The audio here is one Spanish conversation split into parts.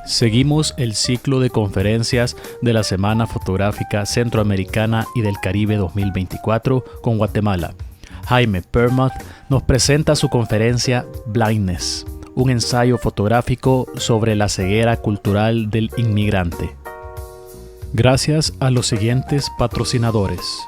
Seguimos el ciclo de conferencias de la Semana Fotográfica Centroamericana y del Caribe 2024 con Guatemala. Jaime Permuth nos presenta su conferencia Blindness, un ensayo fotográfico sobre la ceguera cultural del inmigrante. Gracias a los siguientes patrocinadores.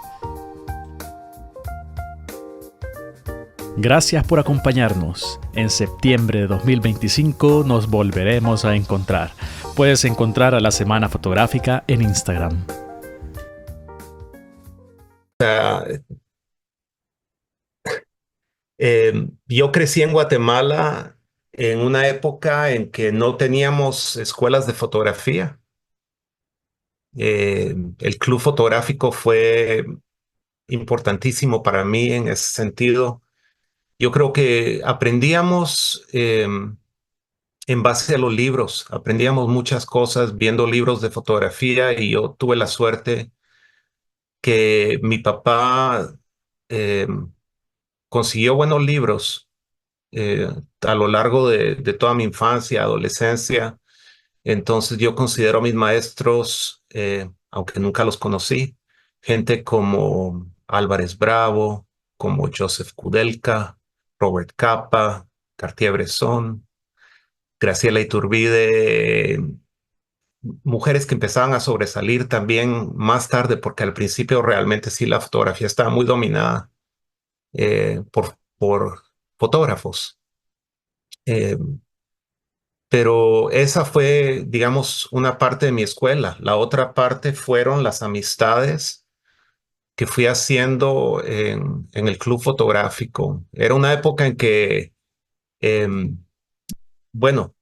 Gracias por acompañarnos. En septiembre de 2025 nos volveremos a encontrar. Puedes encontrar a la Semana Fotográfica en Instagram. Yo crecí en Guatemala en una época en que no teníamos escuelas de fotografía. El club fotográfico fue importantísimo para mí en ese sentido. Yo creo que aprendíamos en base a los libros, aprendíamos muchas cosas viendo libros de fotografía y yo tuve la suerte que mi papá eh, consiguió buenos libros eh, a lo largo de toda mi infancia, adolescencia. Entonces yo considero a mis maestros, aunque nunca los conocí, gente como Álvarez Bravo, como Joseph Kudelka, Robert Capa, Cartier-Bresson, Graciela Iturbide, mujeres que empezaban a sobresalir también más tarde, porque al principio realmente sí la fotografía estaba muy dominada por fotógrafos. Eh, Pero esa fue, digamos, una parte de mi escuela. La otra parte fueron las amistades que fui haciendo en el club fotográfico. Era una época en que, em, bueno,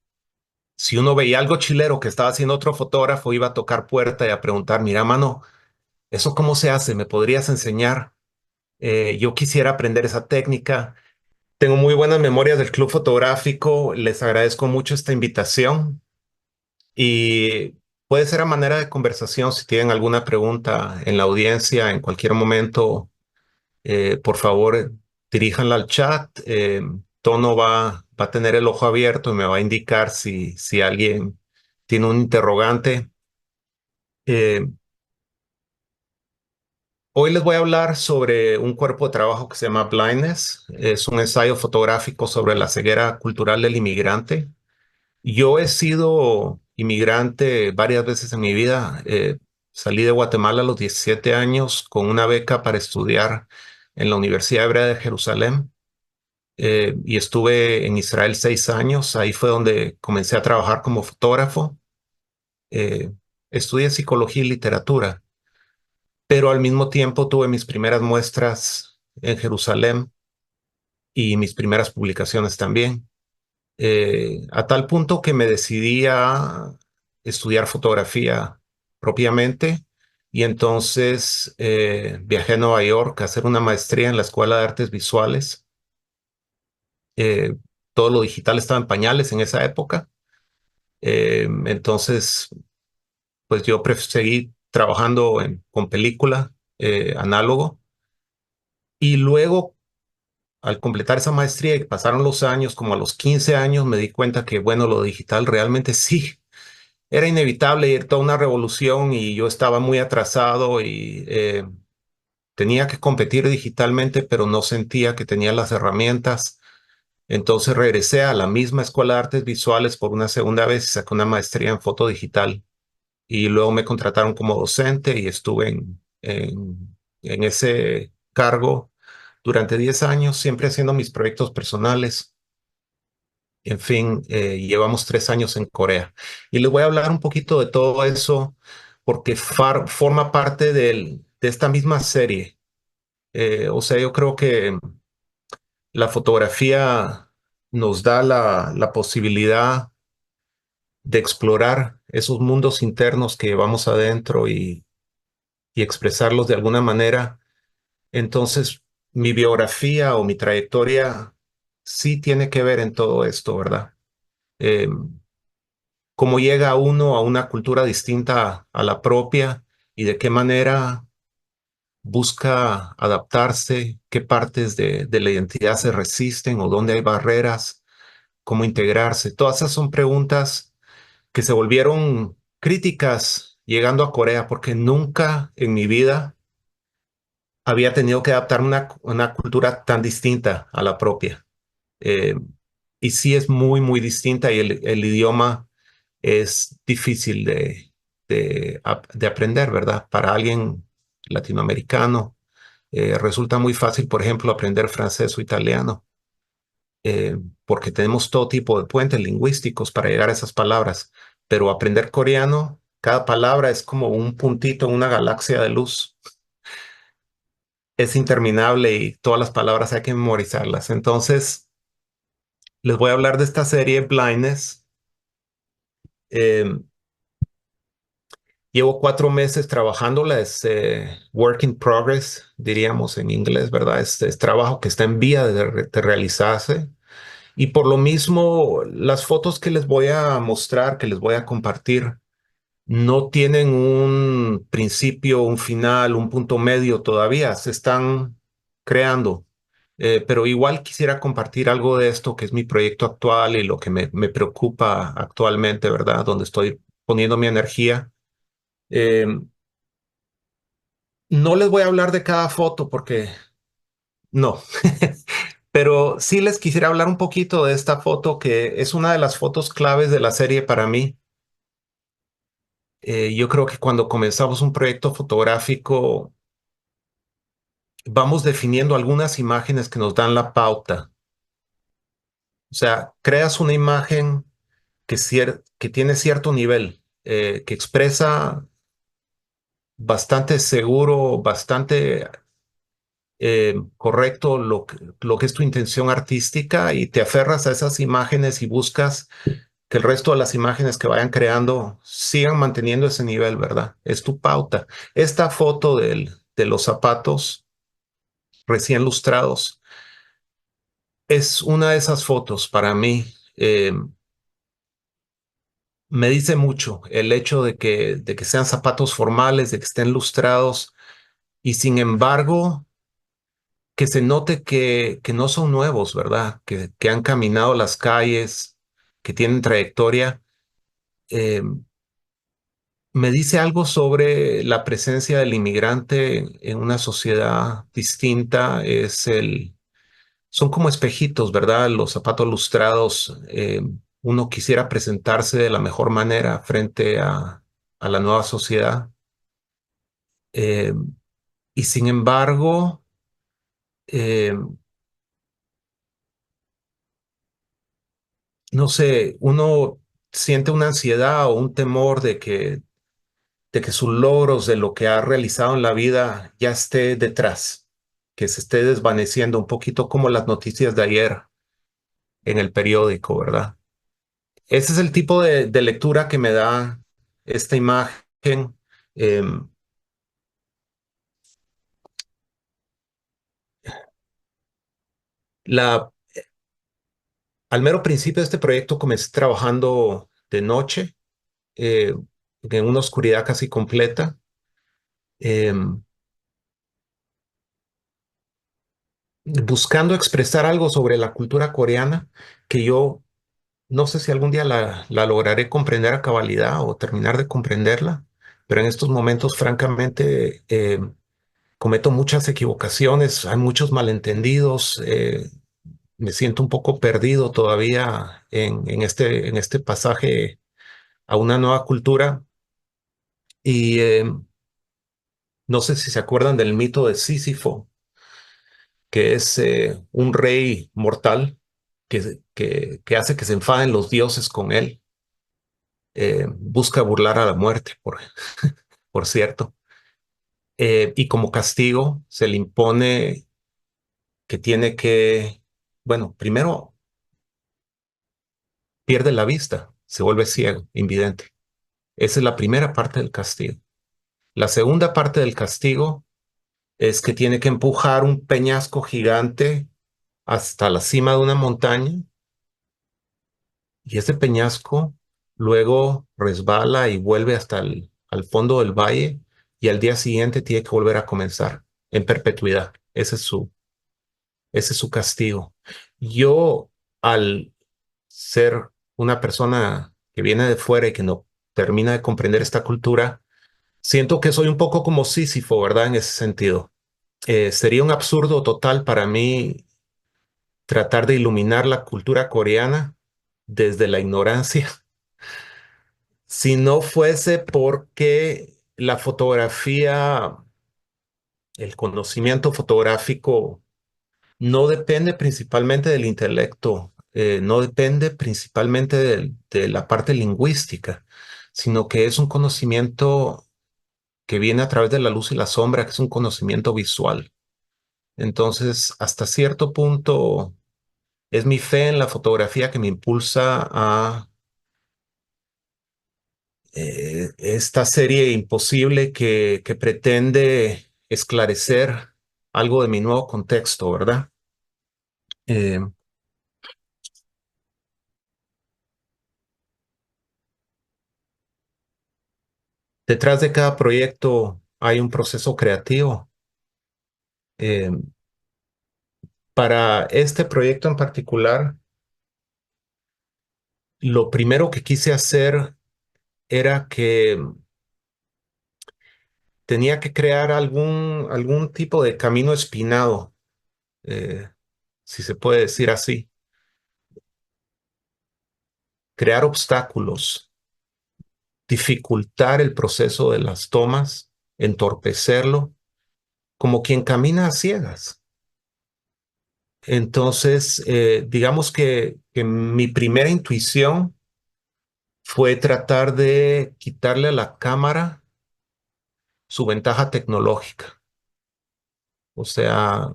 si uno veía algo chilero que estaba haciendo otro fotógrafo, iba a tocar puerta y a preguntar, mira, mano, ¿eso cómo se hace? ¿Me podrías enseñar? Yo quisiera aprender esa técnica. Tengo muy buenas memorias del club fotográfico. Les agradezco mucho esta invitación. Y puede ser a manera de conversación si tienen alguna pregunta en la audiencia en cualquier momento, por favor, diríjanla al chat. Tono va a tener el ojo abierto y me va a indicar si alguien tiene un interrogante. Eh, Hoy les voy a hablar sobre un cuerpo de trabajo que se llama Blindness. Es un ensayo fotográfico sobre la ceguera cultural del inmigrante. Yo he sido inmigrante varias veces en mi vida. Salí de Guatemala a los 17 años con una beca para estudiar en la Universidad Hebrea de Jerusalén y estuve en Israel 6 años. Ahí fue donde comencé a trabajar como fotógrafo. Eh, Estudié psicología y literatura, pero al mismo tiempo tuve mis primeras muestras en Jerusalén y mis primeras publicaciones también. A tal punto que me decidí a estudiar fotografía propiamente y entonces viajé a Nueva York a hacer una maestría en la Escuela de Artes Visuales. Eh, Todo lo digital estaba en pañales en esa época. Entonces, pues yo seguí trabajando con película análogo y luego al completar esa maestría y pasaron los años, como a los 15 años, me di cuenta que, bueno, lo digital realmente sí era inevitable y era toda una revolución y yo estaba muy atrasado y tenía que competir digitalmente, pero no sentía que tenía las herramientas. Entonces regresé a la misma Escuela de Artes Visuales por una segunda vez y saqué una maestría en foto digital. Y luego me contrataron como docente y estuve en ese cargo durante 10 años, siempre haciendo mis proyectos personales. En fin, llevamos 3 años en Corea. Y les voy a hablar un poquito de todo eso porque forma parte de esta misma serie. O sea, yo creo que la fotografía nos da la posibilidad de explorar esos mundos internos que llevamos adentro y expresarlos de alguna manera. Entonces, mi biografía o mi trayectoria sí tiene que ver en todo esto, ¿verdad? Cómo llega uno a una cultura distinta a la propia y de qué manera busca adaptarse, qué partes de la identidad se resisten o dónde hay barreras, cómo integrarse. Todas esas son preguntas que se volvieron críticas llegando a Corea, porque nunca en mi vida había tenido que adaptar una cultura tan distinta a la propia. Eh, y sí es muy, muy distinta y el idioma es difícil de aprender, ¿verdad? Para alguien latinoamericano, resulta muy fácil, por ejemplo, aprender francés o italiano, porque tenemos todo tipo de puentes lingüísticos para llegar a esas palabras, pero aprender coreano, cada palabra es como un puntito en una galaxia de luz. Es interminable y todas las palabras hay que memorizarlas. Entonces, les voy a hablar de esta serie Blindness. Eh, Llevo 4 meses trabajándola, es work in progress, diríamos en inglés, ¿verdad? Es trabajo que está en vía de realizarse. Y por lo mismo, las fotos que les voy a mostrar, que les voy a compartir, no tienen un principio, un final, un punto medio todavía, se están creando. Pero igual quisiera compartir algo de esto que es mi proyecto actual y lo que me preocupa actualmente, ¿verdad? Donde estoy poniendo mi energía. Eh, no les voy a hablar de cada foto porque no, pero sí les quisiera hablar un poquito de esta foto que es una de las fotos claves de la serie para mí. Yo creo que cuando comenzamos un proyecto fotográfico, vamos definiendo algunas imágenes que nos dan la pauta. O sea, creas una imagen que tiene cierto nivel, que expresa bastante seguro, bastante correcto lo que es tu intención artística y te aferras a esas imágenes y buscas que el resto de las imágenes que vayan creando sigan manteniendo ese nivel, ¿verdad? Es tu pauta. Esta foto de los zapatos recién lustrados es una de esas fotos para mí. Me dice mucho el hecho de que sean zapatos formales, de que estén lustrados y sin embargo que se note que no son nuevos, ¿verdad? Que han caminado las calles, que tienen trayectoria. Eh, Me dice algo sobre la presencia del inmigrante en una sociedad distinta. Son como espejitos, ¿verdad? Los zapatos lustrados. Uno quisiera presentarse de la mejor manera frente a la nueva sociedad. Eh, y sin embargo, eh, no sé, uno siente una ansiedad o un temor de que sus logros, de lo que ha realizado en la vida, ya esté detrás, que se esté desvaneciendo un poquito como las noticias de ayer en el periódico, ¿verdad? Ese es el tipo de lectura que me da esta imagen. Em, la, Al mero principio de este proyecto comencé trabajando de noche, eh, en una oscuridad casi completa. em, Buscando expresar algo sobre la cultura coreana que yo no sé si algún día la lograré comprender a cabalidad o terminar de comprenderla, pero en estos momentos, francamente, cometo muchas equivocaciones, hay muchos malentendidos, me siento un poco perdido todavía en este pasaje a una nueva cultura y no sé si se acuerdan del mito de Sísifo, que es un rey mortal que hace que se enfaden los dioses con él, busca burlar a la muerte, por cierto. Y como castigo se le impone que tiene que, bueno, primero pierde la vista, se vuelve ciego, invidente. Esa es la primera parte del castigo. La segunda parte del castigo es que tiene que empujar un peñasco gigante hasta la cima de una montaña y ese peñasco luego resbala y vuelve hasta al fondo del valle y al día siguiente tiene que volver a comenzar en perpetuidad. Ese es su castigo. Yo, al ser una persona que viene de fuera y que no termina de comprender esta cultura, siento que soy un poco como Sísifo, ¿verdad? En ese sentido. Sería un absurdo total para mí tratar de iluminar la cultura coreana desde la ignorancia, si no fuese porque la fotografía, el conocimiento fotográfico no depende principalmente del intelecto, no depende principalmente de la parte lingüística, sino que es un conocimiento que viene a través de la luz y la sombra, que es un conocimiento visual. Entonces, hasta cierto punto, es mi fe en la fotografía que me impulsa a esta serie imposible que pretende esclarecer algo de mi nuevo contexto, ¿verdad? Eh, Detrás de cada proyecto hay un proceso creativo. Eh, para este proyecto en particular, lo primero que quise hacer era que tenía que crear algún tipo de camino espinado, eh, si se puede decir así, crear obstáculos, dificultar el proceso de las tomas, entorpecerlo, como quien camina a ciegas. Entonces, digamos que mi primera intuición fue tratar de quitarle a la cámara su ventaja tecnológica, o sea,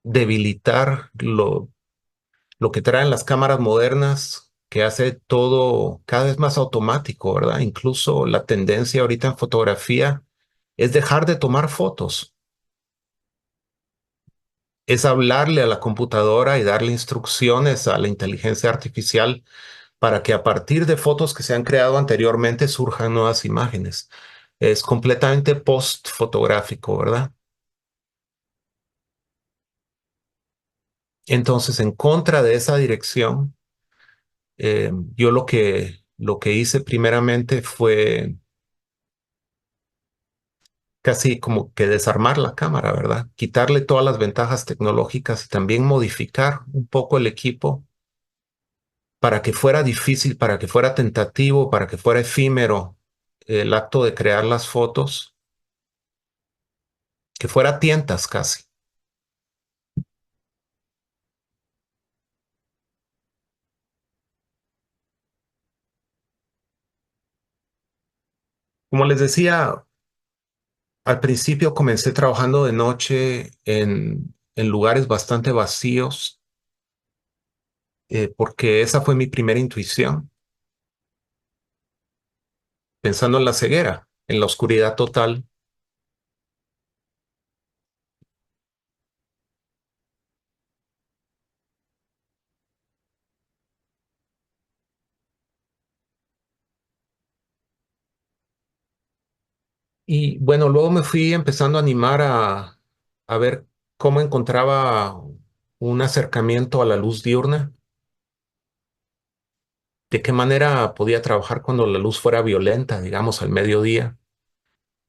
debilitar lo que traen las cámaras modernas, que hace todo cada vez más automático, ¿verdad? Incluso la tendencia ahorita en fotografía es dejar de tomar fotos, es hablarle a la computadora y darle instrucciones a la inteligencia artificial para que a partir de fotos que se han creado anteriormente surjan nuevas imágenes. Es completamente post-fotográfico, ¿verdad? Entonces, en contra de esa dirección, yo lo que hice primeramente fue casi como que desarmar la cámara, ¿verdad? Quitarle todas las ventajas tecnológicas y también modificar un poco el equipo para que fuera difícil, para que fuera tentativo, para que fuera efímero el acto de crear las fotos, que fuera a tientas casi. Como les decía, al principio comencé trabajando de noche en lugares bastante vacíos, porque esa fue mi primera intuición, pensando en la ceguera, en la oscuridad total. Y bueno, luego me fui empezando a animar a ver cómo encontraba un acercamiento a la luz diurna, de qué manera podía trabajar cuando la luz fuera violenta, digamos, al mediodía.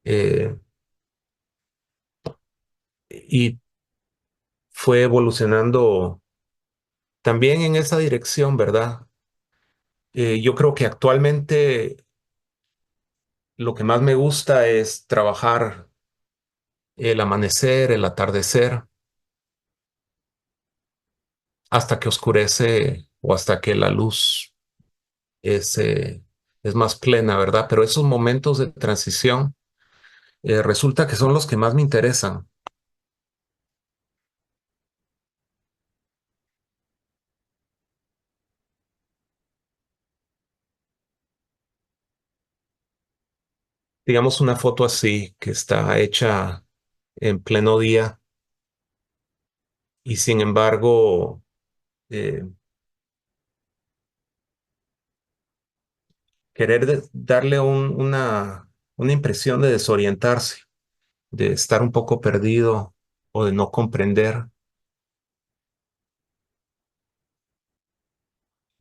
Eh, y fue evolucionando también en esa dirección, ¿verdad? Yo creo que actualmente lo que más me gusta es trabajar el amanecer, el atardecer, hasta que oscurece o hasta que la luz es más plena, ¿verdad? Pero esos momentos de transición resulta que son los que más me interesan. Digamos una foto así que está hecha en pleno día y sin embargo eh, querer darle una impresión de desorientarse, de estar un poco perdido o de no comprender.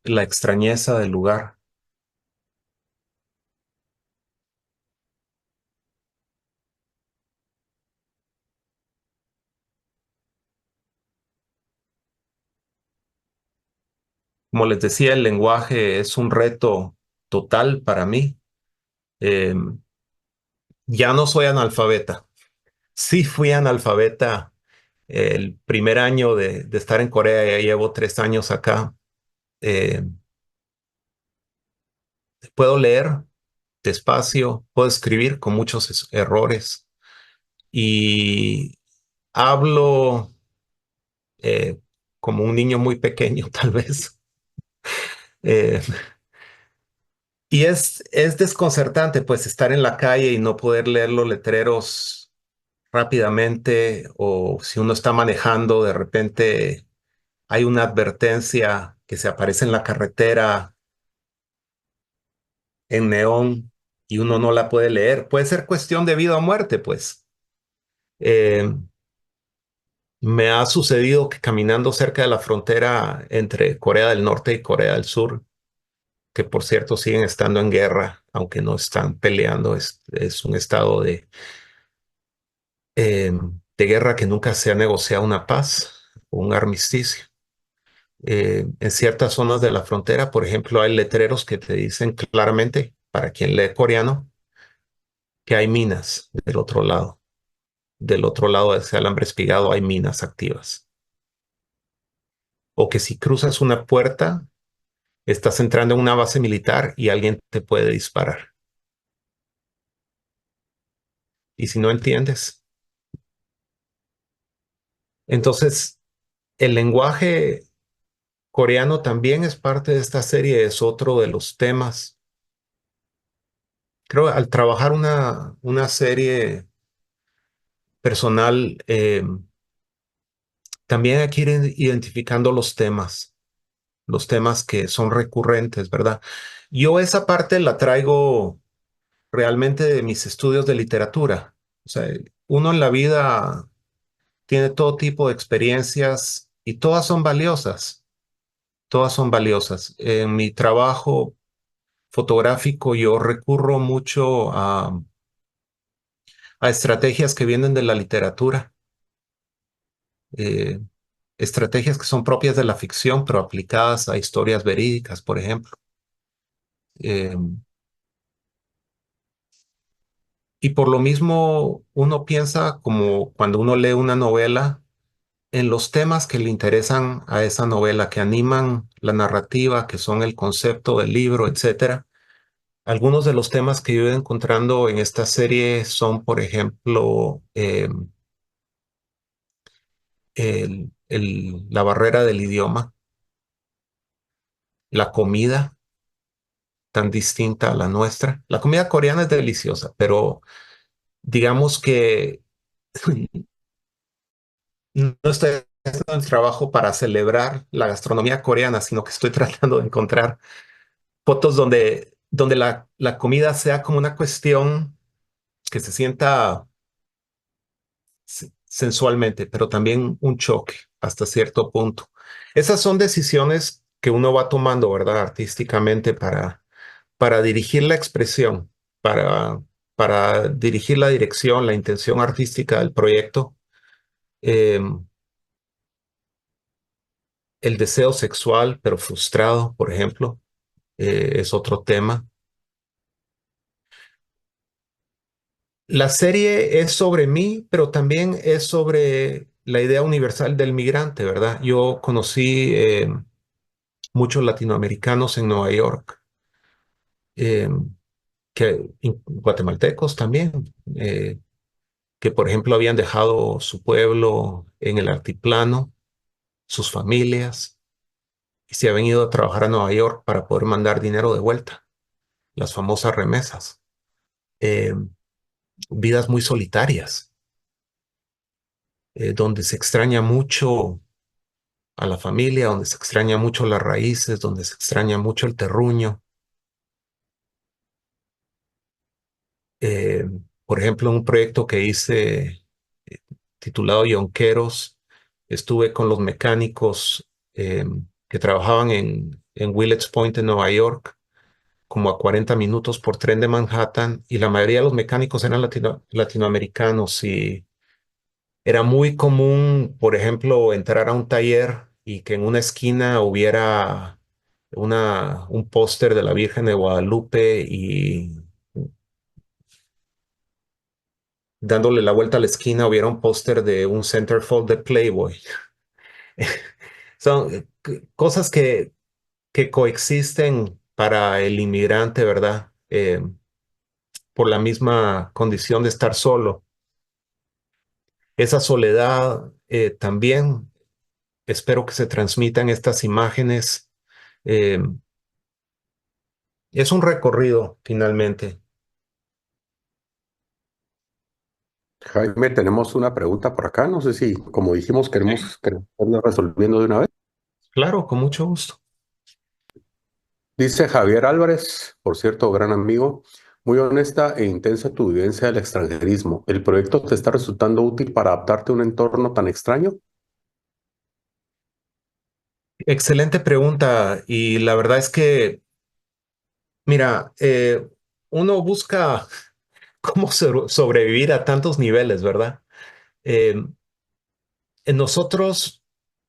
la extrañeza del lugar. Como les decía, el lenguaje es un reto total para mí. Eh, ya no soy analfabeta. Sí fui analfabeta el primer año de estar en Corea, ya llevo 3 años acá. Eh, puedo leer despacio, puedo escribir con muchos errores y hablo eh, como un niño muy pequeño, tal vez. Eh, y es desconcertante, pues, estar en la calle y no poder leer los letreros rápidamente, o si uno está manejando, de repente hay una advertencia que se aparece en la carretera en neón y uno no la puede leer. Puede ser cuestión de vida o muerte, pues. Eh, Me ha sucedido que caminando cerca de la frontera entre Corea del Norte y Corea del Sur, que por cierto siguen estando en guerra, aunque no están peleando, es un estado eh, de guerra que nunca se ha negociado una paz o un armisticio. En ciertas zonas de la frontera, por ejemplo, hay letreros que te dicen claramente, para quien lee coreano, que hay minas del otro lado. Del otro lado de ese alambre espigado hay minas activas. O que si cruzas una puerta, estás entrando en una base militar y alguien te puede disparar. Y si no entiendes, entonces el lenguaje coreano también es parte de esta serie, es otro de los temas. Creo al trabajar una serie personal, también hay que ir identificando los temas que son recurrentes, ¿verdad? Yo esa parte la traigo realmente de mis estudios de literatura. O sea, uno en la vida tiene todo tipo de experiencias y todas son valiosas, todas son valiosas. En mi trabajo fotográfico yo recurro mucho a estrategias que vienen de la literatura, eh, estrategias que son propias de la ficción, pero aplicadas a historias verídicas, por ejemplo. Eh, y por lo mismo uno piensa como cuando uno lee una novela en los temas que le interesan a esa novela, que animan la narrativa, que son el concepto del libro, etcétera. Algunos de los temas que yo he ido encontrando en esta serie son, por ejemplo, la barrera del idioma, la comida tan distinta a la nuestra. La comida coreana es deliciosa, pero digamos que no estoy haciendo el trabajo para celebrar la gastronomía coreana, sino que estoy tratando de encontrar fotos donde la comida sea como una cuestión que se sienta sensualmente, pero también un choque hasta cierto punto. Esas son decisiones que uno va tomando, ¿verdad? Artísticamente para dirigir la expresión, para dirigir la dirección, la intención artística del proyecto. Eh, el deseo sexual, pero frustrado, por ejemplo, es otro tema. La serie es sobre mí, pero también es sobre la idea universal del migrante, ¿verdad? Yo conocí muchos latinoamericanos en Nueva York, eh, guatemaltecos también, que por ejemplo habían dejado su pueblo en el altiplano, sus familias, y se habían ido a trabajar a Nueva York para poder mandar dinero de vuelta, las famosas remesas. Eh, Vidas muy solitarias, donde se extraña mucho a la familia, donde se extraña mucho las raíces, donde se extraña mucho el terruño. Eh, por ejemplo, en un proyecto que hice eh, titulado Yonqueros, estuve con los mecánicos que trabajaban en Willets Point, en Nueva York, como a 40 minutos por tren de Manhattan, y la mayoría de los mecánicos eran latinoamericanos y era muy común, por ejemplo, entrar a un taller y que en una esquina hubiera un póster de la Virgen de Guadalupe y dándole la vuelta a la esquina hubiera un póster de un centerfold de Playboy. Son cosas que coexisten para el inmigrante, ¿verdad? Por la misma condición de estar solo. Esa soledad también espero que se transmitan estas imágenes. Eh, es un recorrido finalmente. Jaime, tenemos una pregunta por acá. No sé si, como dijimos, queremos irla resolviendo de una vez. Claro, con mucho gusto. Dice Javier Álvarez, por cierto, gran amigo, muy honesta e intensa tu vivencia del extranjerismo. ¿El proyecto te está resultando útil para adaptarte a un entorno tan extraño? Excelente pregunta y la verdad es que, mira, uno busca cómo sobrevivir a tantos niveles, ¿verdad? Eh, nosotros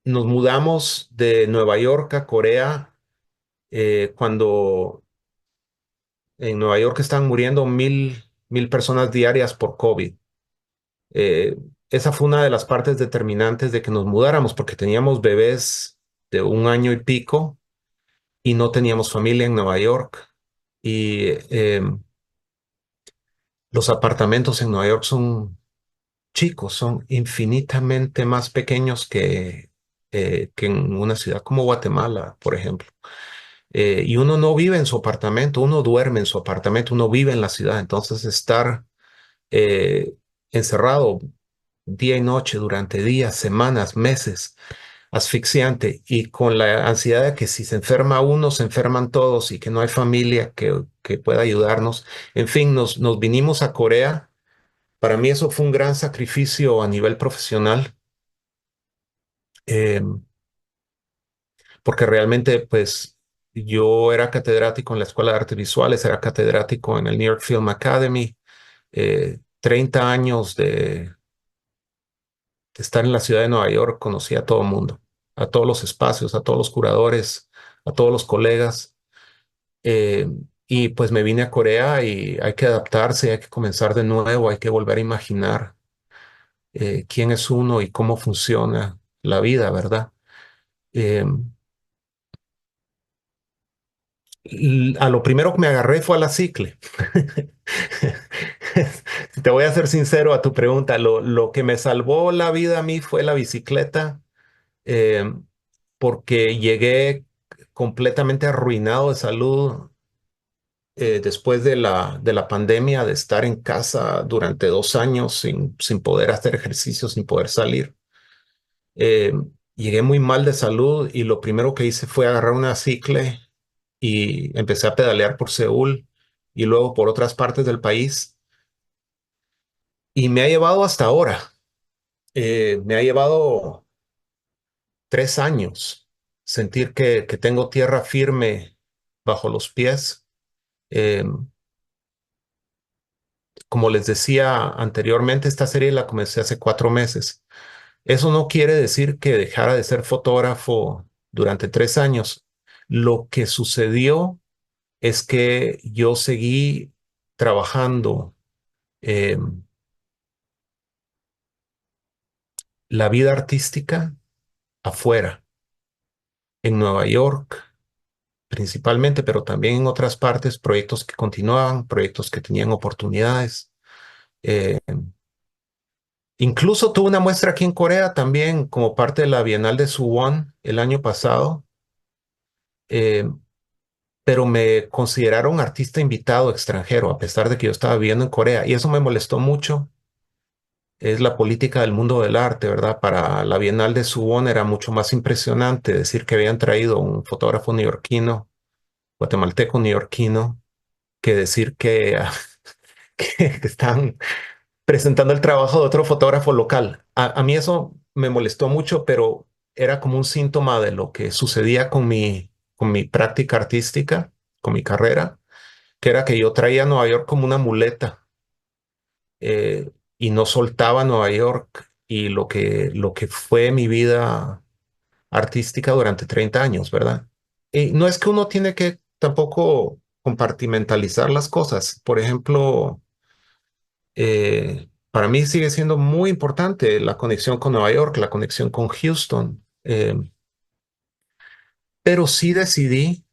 nos mudamos de Nueva York a Corea cuando en Nueva York están muriendo mil personas diarias por COVID. Eh, esa fue una de las partes determinantes de que nos mudáramos porque teníamos bebés de 1 año y pico y no teníamos familia en Nueva York. Y los apartamentos en Nueva York son chicos, son infinitamente más pequeños que en una ciudad como Guatemala, por ejemplo. Y uno no vive en su apartamento, uno duerme en su apartamento, uno vive en la ciudad. Entonces estar eh, encerrado día y noche durante días, semanas, meses, asfixiante y con la ansiedad de que si se enferma uno, se enferman todos y que no hay familia que pueda ayudarnos. En fin, nos vinimos a Corea. Para mí eso fue un gran sacrificio a nivel profesional, eh, porque realmente, pues, yo era catedrático en la Escuela de Artes Visuales, era catedrático en el New York Film Academy, 30 años de estar en la ciudad de Nueva York, conocí a todo el mundo, a todos los espacios, a todos los curadores, a todos los colegas. eh, y pues me vine a Corea y hay que adaptarse, hay que comenzar de nuevo, hay que volver a imaginar quién es uno y cómo funciona la vida, ¿verdad? Eh, a lo primero que me agarré fue a la cicle. Te voy a ser sincero a tu pregunta. Lo que me salvó la vida a mí fue la bicicleta, eh, porque llegué completamente arruinado de salud después de la pandemia, de estar en casa durante 2 años sin poder hacer ejercicio, sin poder salir. Eh, Llegué muy mal de salud y lo primero que hice fue agarrar una cicle y empecé a pedalear por Seúl y luego por otras partes del país y me ha llevado hasta ahora. Me ha llevado 3 años sentir que tengo tierra firme bajo los pies. Eh, Como les decía anteriormente, esta serie la comencé hace 4 meses. Eso no quiere decir que dejara de ser fotógrafo durante 3 años. Lo que sucedió es que yo seguí trabajando eh, la vida artística afuera, en Nueva York principalmente, pero también en otras partes, proyectos que continuaban, proyectos que tenían oportunidades. Eh, Incluso tuve una muestra aquí en Corea también como parte de la Bienal de Suwon el año pasado, eh, pero me consideraron artista invitado extranjero a pesar de que yo estaba viviendo en Corea y eso me molestó mucho. Es la política del mundo del arte, ¿verdad? Para la Bienal de Suwon era mucho más impresionante decir que habían traído un fotógrafo neoyorquino, guatemalteco neoyorquino, que decir que están presentando el trabajo de otro fotógrafo local. A mí eso me molestó mucho, pero era como un síntoma de lo que sucedía con con mi práctica artística, con mi carrera, que era que yo traía a Nueva York como una muleta y no soltaba Nueva York y lo que fue mi vida artística durante 30 años, ¿verdad? Y no es que uno tiene que tampoco compartimentalizar las cosas. Por ejemplo, para mí sigue siendo muy importante la conexión con Nueva York, la conexión con Houston, pero sí decidí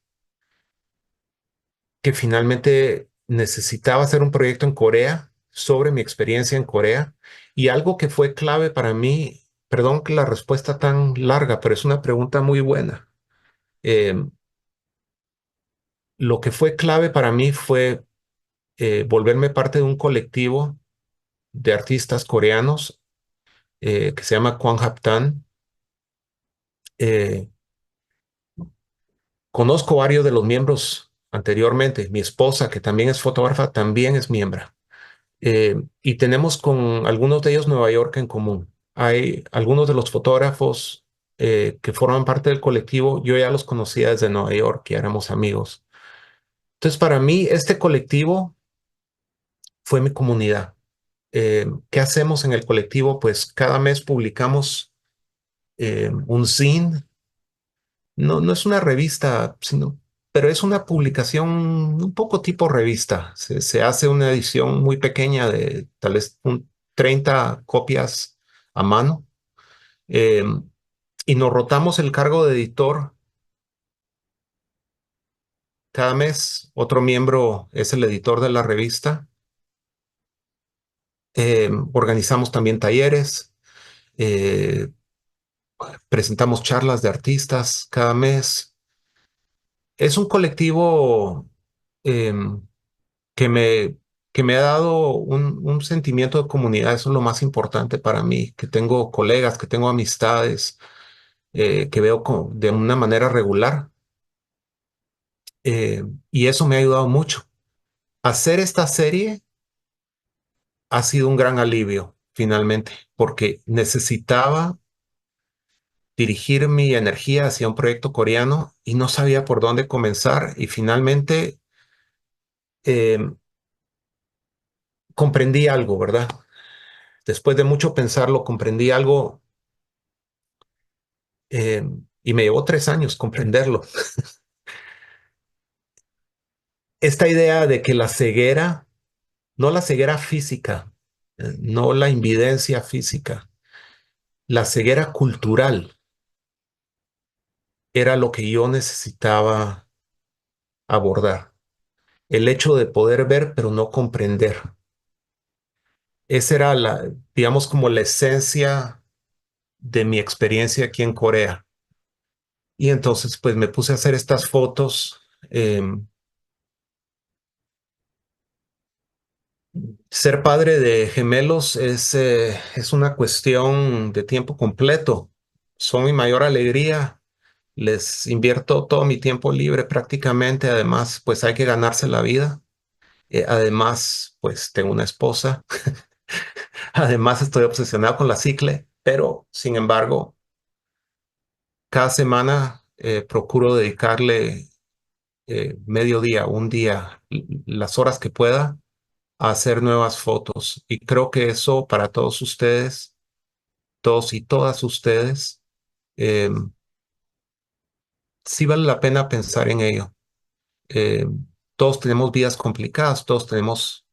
que finalmente necesitaba hacer un proyecto en Corea sobre mi experiencia en Corea y algo que fue clave para mí, perdón que la respuesta tan larga, pero es una pregunta muy buena. Eh, lo que fue clave para mí fue volverme parte de un colectivo de artistas coreanos que se llama Kwanghaptan. Eh, Conozco varios de los miembros anteriormente. Mi esposa, que también es fotógrafa, también es miembro. Y tenemos con algunos de ellos Nueva York en común. Hay algunos de los fotógrafos que forman parte del colectivo, yo ya los conocía desde Nueva York y éramos amigos. Entonces, para mí, este colectivo fue mi comunidad. ¿Qué hacemos en el colectivo? Pues cada mes publicamos un zine. No es una revista, pero es una publicación un poco tipo revista. Se hace una edición muy pequeña de tal vez 30 copias a mano eh, y nos rotamos el cargo de editor cada mes. Otro miembro es el editor de la revista. Organizamos también talleres, eh, presentamos charlas de artistas cada mes. Es un colectivo em, que me, que me ha dado un sentimiento de comunidad. Eso es lo más importante para mí, que tengo colegas, que tengo amistades, que veo de una manera regular. Y eso me ha ayudado mucho. Hacer esta serie ha sido un gran alivio, finalmente, porque necesitaba dirigir mi energía hacia un proyecto coreano y no sabía por dónde comenzar. Y finalmente eh, comprendí algo, ¿verdad? Después de mucho pensarlo, comprendí algo eh, y me llevó 3 años comprenderlo. Esta idea de que la ceguera, no la ceguera física, no la invidencia física, la ceguera cultural era lo que yo necesitaba abordar. El hecho de poder ver pero no comprender. Esa era digamos, como la esencia de mi experiencia aquí en Corea. Y entonces, pues me puse a hacer estas fotos. Ser padre de gemelos es una cuestión de tiempo completo. Son mi mayor alegría. Les invierto todo mi tiempo libre prácticamente. Además, pues hay que ganarse la vida. Además, pues tengo una esposa. Además, estoy obsesionado con la cicle, pero sin embargo, cada semana procuro dedicarle medio día, un día, las horas que pueda a hacer nuevas fotos. Y creo que eso para todos ustedes, todos y todas ustedes, eh, sí vale la pena pensar en ello. Eh, todos tenemos vidas complicadas, todos tenemos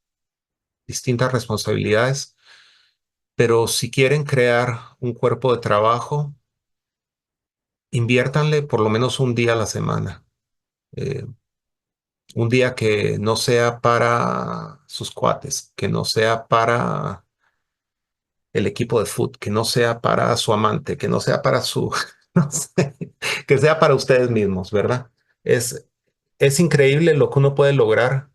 distintas responsabilidades, pero si quieren crear un cuerpo de trabajo, inviértanle por lo menos un día a la semana. Eh, un día que no sea para sus cuates, que no sea para el equipo de fútbol, que no sea para su amante, que no sea para su, no sé, que sea para ustedes mismos, ¿verdad? Es, es increíble lo que uno puede lograr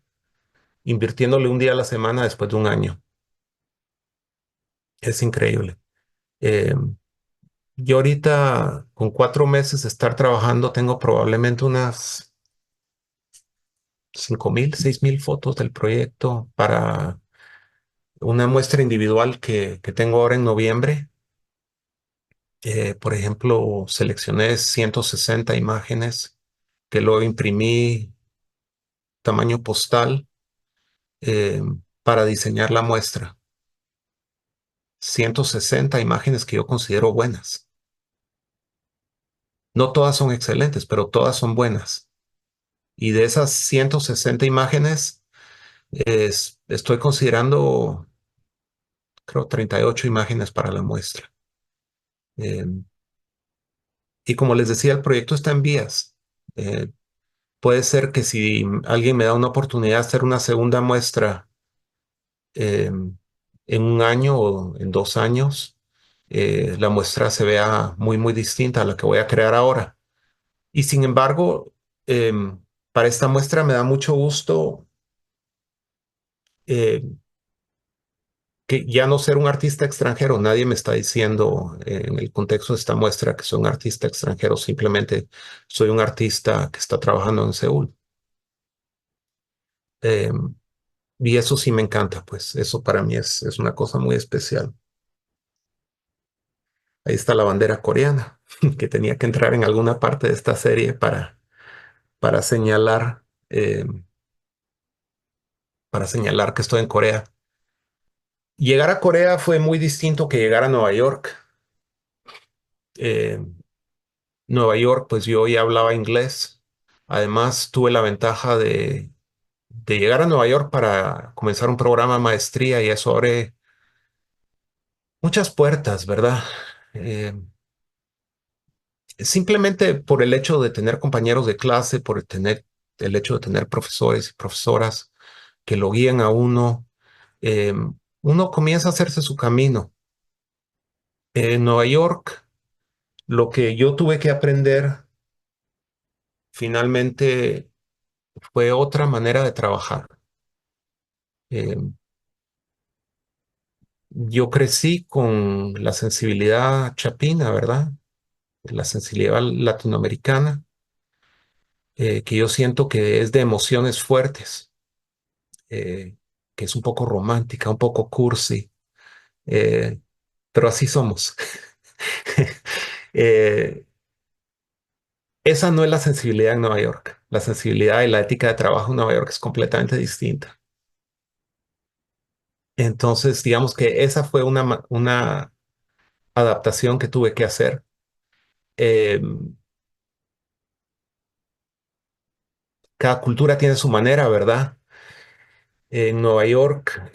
invirtiéndole un día a la semana después de un año. Es increíble. Eh, yo ahorita, con 4 meses de estar trabajando, tengo probablemente unas 5,000, 6,000 fotos del proyecto para una muestra individual que tengo ahora en noviembre. Por ejemplo, seleccioné 160 imágenes que luego imprimí tamaño postal eh, para diseñar la muestra. 160 imágenes que yo considero buenas. No todas son excelentes, pero todas son buenas. Y de esas 160 imágenes, estoy considerando, creo, 38 imágenes para la muestra. Eh, y como les decía, el proyecto está en vías. Eh, Puede ser que si alguien me da una oportunidad de hacer una segunda muestra eh, en un año o en 2 años, la muestra se vea muy, muy distinta a la que voy a crear ahora. Y sin embargo, para esta muestra me da mucho gusto eh, que ya no ser un artista extranjero. Nadie me está diciendo en el contexto de esta muestra que soy un artista extranjero. Simplemente soy un artista que está trabajando en Seúl. Eh, y eso sí me encanta, pues eso para mí es una cosa muy especial. Ahí está la bandera coreana, que tenía que entrar en alguna parte de esta serie para señalar, para señalar que estoy en Corea. Llegar a Corea fue muy distinto que llegar a Nueva York. Eh, Nueva York, pues yo ya hablaba inglés. Además, tuve la ventaja de llegar a Nueva York para comenzar un programa de maestría y eso abre muchas puertas, ¿verdad? Eh, Simplemente por el hecho de tener compañeros de clase, por el hecho de tener profesores y profesoras que lo guían a uno, eh, uno comienza a hacerse su camino. En Nueva York, lo que yo tuve que aprender finalmente fue otra manera de trabajar. Eh, yo crecí con la sensibilidad chapina, ¿verdad? La sensibilidad latinoamericana, que yo siento que es de emociones fuertes, eh, que es un poco romántica, un poco cursi, eh, pero así somos. Eh, Esa no es la sensibilidad en Nueva York. La sensibilidad y la ética de trabajo en Nueva York es completamente distinta. Entonces, digamos que esa fue una adaptación que tuve que hacer. Eh, Cada cultura tiene su manera, ¿verdad? En Nueva York,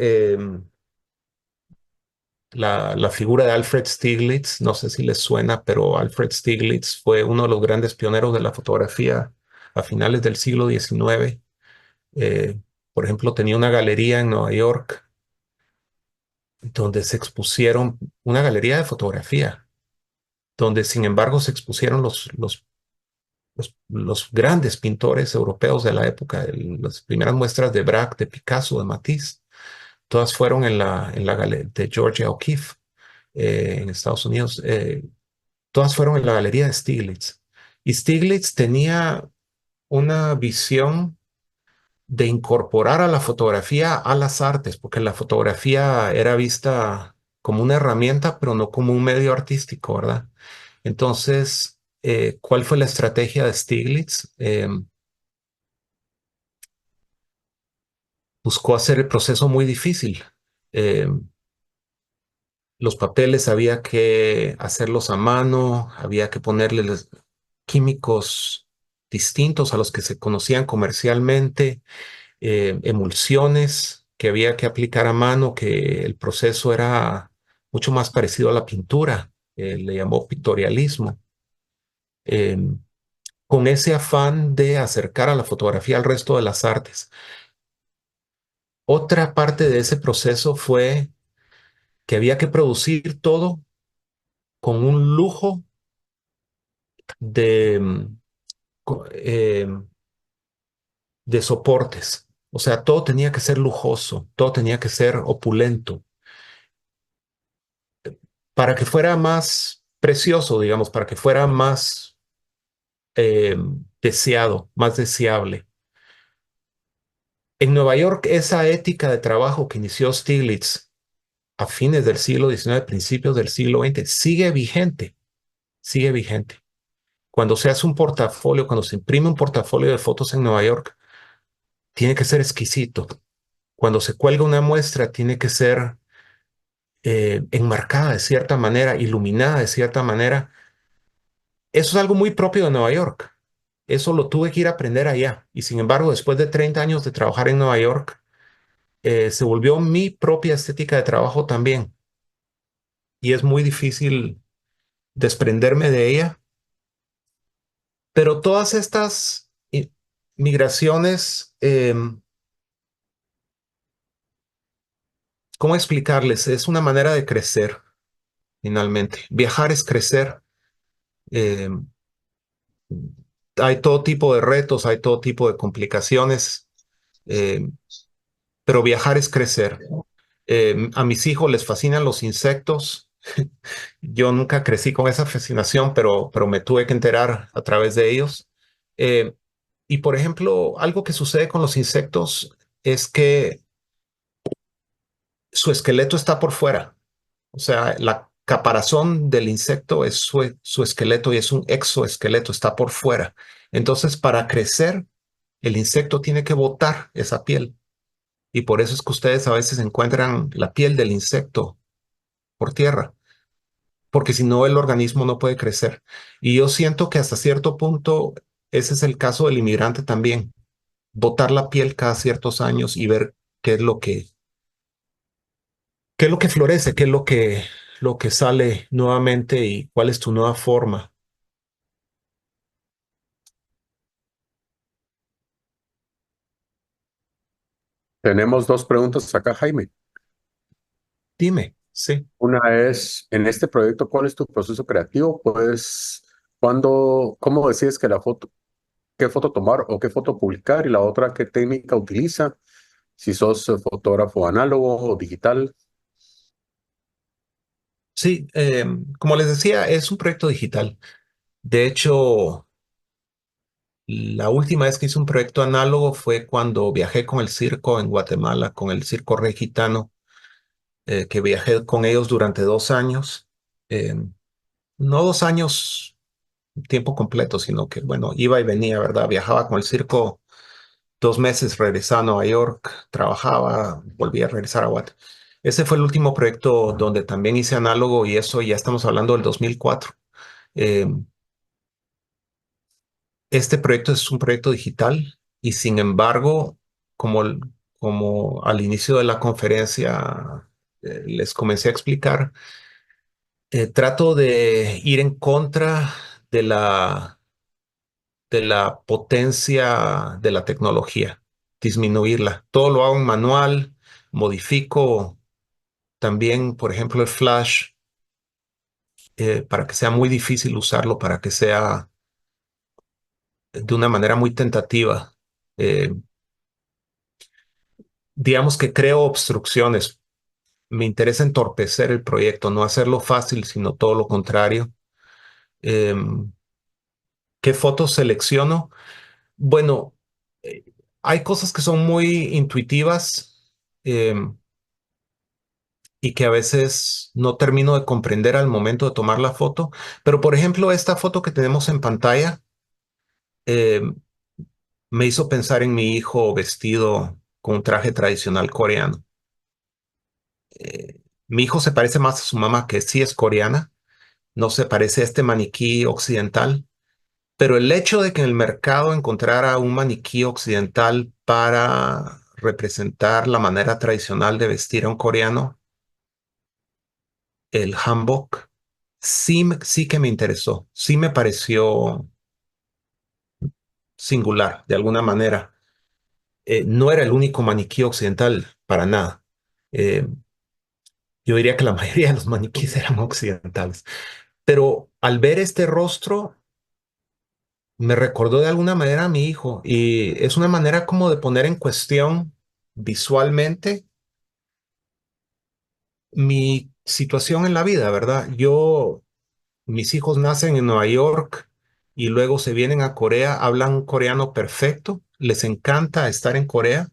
la figura de Alfred Stieglitz, no sé si les suena, pero Alfred Stieglitz fue uno de los grandes pioneros de la fotografía a finales del siglo XIX. Eh, por ejemplo, tenía una galería en Nueva York donde se expusieron, una galería de fotografía, donde sin embargo se expusieron los grandes pintores europeos de la época, las primeras muestras de Braque, de Picasso, de Matisse, todas fueron en la galería de Georgia O'Keeffe en Estados Unidos, todas fueron en la galería de Stieglitz. Y Stieglitz tenía una visión de incorporar a la fotografía a las artes, porque la fotografía era vista como una herramienta, pero no como un medio artístico, ¿verdad? Entonces, ¿cuál fue la estrategia de Stieglitz? Buscó hacer el proceso muy difícil. Eh, los papeles había que hacerlos a mano, había que ponerles químicos distintos a los que se conocían comercialmente, emulsiones que había que aplicar a mano, que el proceso era mucho más parecido a la pintura, le llamó pictorialismo, eh, con ese afán de acercar a la fotografía al resto de las artes. Otra parte de ese proceso fue que había que producir todo con un lujo de, de soportes. O sea, todo tenía que ser lujoso, todo tenía que ser opulento, para que fuera más precioso, digamos, para que fuera más eh, deseado, más deseable. En Nueva York, esa ética de trabajo que inició Stiglitz a fines del siglo XIX, principios del siglo XX, sigue vigente, sigue vigente. cuando se hace un portafolio, cuando se imprime un portafolio de fotos en Nueva York, tiene que ser exquisito. Cuando se cuelga una muestra, tiene que ser enmarcada de cierta manera, iluminada de cierta manera. Eso es algo muy propio de Nueva York. Eso lo tuve que ir a aprender allá. Y sin embargo, después de 30 años de trabajar en Nueva York, se volvió mi propia estética de trabajo también. Y es muy difícil desprenderme de ella. Pero todas estas migraciones, ¿cómo explicarles? Es una manera de crecer, finalmente. Viajar es crecer. em, Hay todo tipo de retos, hay todo tipo de complicaciones, pero viajar es crecer. A mis hijos les fascinan los insectos. Yo nunca crecí con esa fascinación, pero me tuve que enterar a través de ellos. Eh, y por ejemplo, algo que sucede con los insectos es que su esqueleto está por fuera. O sea, la caparazón del insecto es su esqueleto y es un exoesqueleto, está por fuera. Entonces, para crecer, el insecto tiene que botar esa piel. Y por eso es que ustedes a veces encuentran la piel del insecto por tierra, porque si no, el organismo no puede crecer. Y yo siento que hasta cierto punto ese es el caso del inmigrante también. Botar la piel cada ciertos años y ver qué es qué es lo que florece, qué es lo que sale nuevamente y cuál es tu nueva forma. Tenemos dos preguntas acá, Jaime. Dime, sí. Una es, en este proyecto, ¿cuál es tu proceso creativo? Pues, cómo decides que la foto, qué foto tomar o qué foto publicar? Y la otra, ¿qué técnica utiliza? Si sos fotógrafo análogo o digital. Sí, como les decía, es un proyecto digital. De hecho, la última vez que hice un proyecto análogo fue cuando viajé con el circo en Guatemala, con el Circo Rey Gitano, que viajé con ellos durante 2 años. Eh, no 2 años tiempo completo, sino que, bueno, iba y venía, ¿verdad? Viajaba con el circo 2 meses, regresaba a Nueva York, trabajaba, volvía a regresar a Guatemala. Ese fue el último proyecto donde también hice análogo y eso ya estamos hablando del 2004. Eh, Este proyecto es un proyecto digital y sin embargo, como, como al inicio de la conferencia les comencé a explicar, trato de ir en contra de de la potencia de la tecnología, disminuirla. Todo lo hago en manual, modifico también, por ejemplo, el flash para que sea muy difícil usarlo, para que sea de una manera muy tentativa. Eh, digamos que creo obstrucciones. Me interesa entorpecer el proyecto, no hacerlo fácil, sino todo lo contrario. Em, ¿Qué fotos selecciono? Bueno, eh, hay cosas que son muy intuitivas em, y que a veces no termino de comprender al momento de tomar la foto. Pero, por ejemplo, esta foto que tenemos en pantalla em, me hizo pensar en mi hijo vestido con un traje tradicional coreano. Mi hijo se parece más a su mamá, que sí es coreana, no se parece a este maniquí occidental, pero el hecho de que en el mercado encontrara un maniquí occidental para representar la manera tradicional de vestir a un coreano, el hanbok, sí que me interesó, sí me pareció singular de alguna manera. No era el único maniquí occidental para nada. Eh, yo diría que la mayoría de los maniquíes eran occidentales, pero al ver este rostro me recordó de alguna manera a mi hijo y es una manera como de poner en cuestión visualmente mi situación en la vida, ¿verdad? Mis hijos nacen en Nueva York y luego se vienen a Corea, hablan coreano perfecto, les encanta estar en Corea.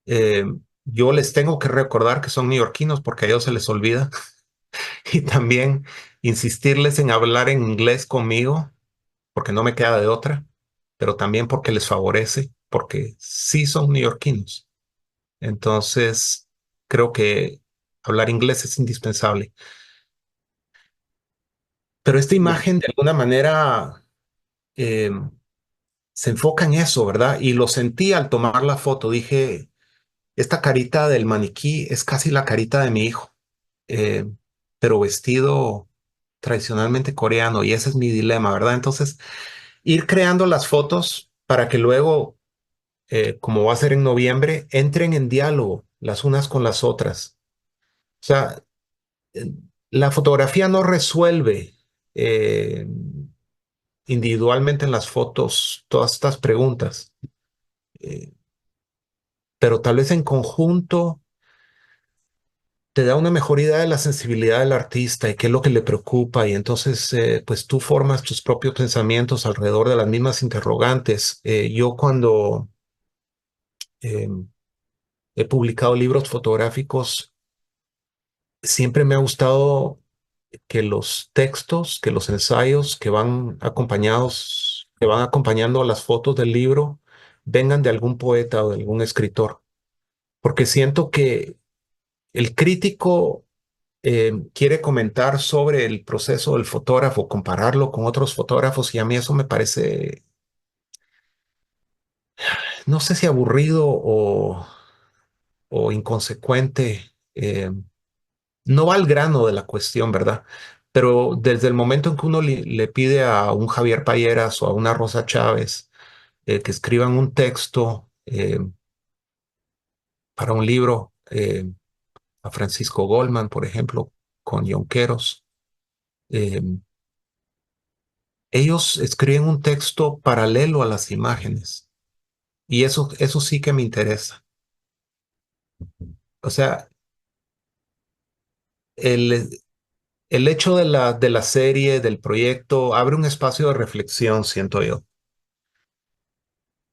Eh, yo les tengo que recordar que son neoyorquinos porque a ellos se les olvida y también insistirles en hablar en inglés conmigo porque no me queda de otra, pero también porque les favorece, porque sí son neoyorquinos. Entonces, creo que hablar inglés es indispensable. Pero esta imagen, de alguna manera, eh, se enfoca en eso, ¿verdad? Y lo sentí al tomar la foto. Dije, esta carita del maniquí es casi la carita de mi hijo, eh, pero vestido tradicionalmente coreano, y ese es mi dilema, ¿verdad? Entonces, ir creando las fotos para que luego, como va a ser en noviembre, entren en diálogo las unas con las otras. O sea, eh, la fotografía no resuelve eh, individualmente en las fotos todas estas preguntas, eh, pero tal vez en conjunto te da una mejor idea de la sensibilidad del artista y qué es lo que le preocupa, y entonces pues tú formas tus propios pensamientos alrededor de las mismas interrogantes. Yo cuando eh, he publicado libros fotográficos, siempre me ha gustado que los textos, que los ensayos que van acompañados, que van acompañando a las fotos del libro, vengan de algún poeta o de algún escritor, porque siento que el crítico quiere comentar sobre el proceso del fotógrafo, compararlo con otros fotógrafos, y a mí eso me parece, no sé si aburrido o inconsecuente. No va al grano de la cuestión, ¿verdad? Pero desde el momento en que uno le pide a un Javier Payeras o a una Rosa Chávez que escriban un texto para un libro, a Francisco Goldman, por ejemplo, con Yonqueros, eh, ellos escriben un texto paralelo a las imágenes, y eso sí que me interesa. O sea, el, el hecho de la serie, del proyecto, abre un espacio de reflexión, siento yo.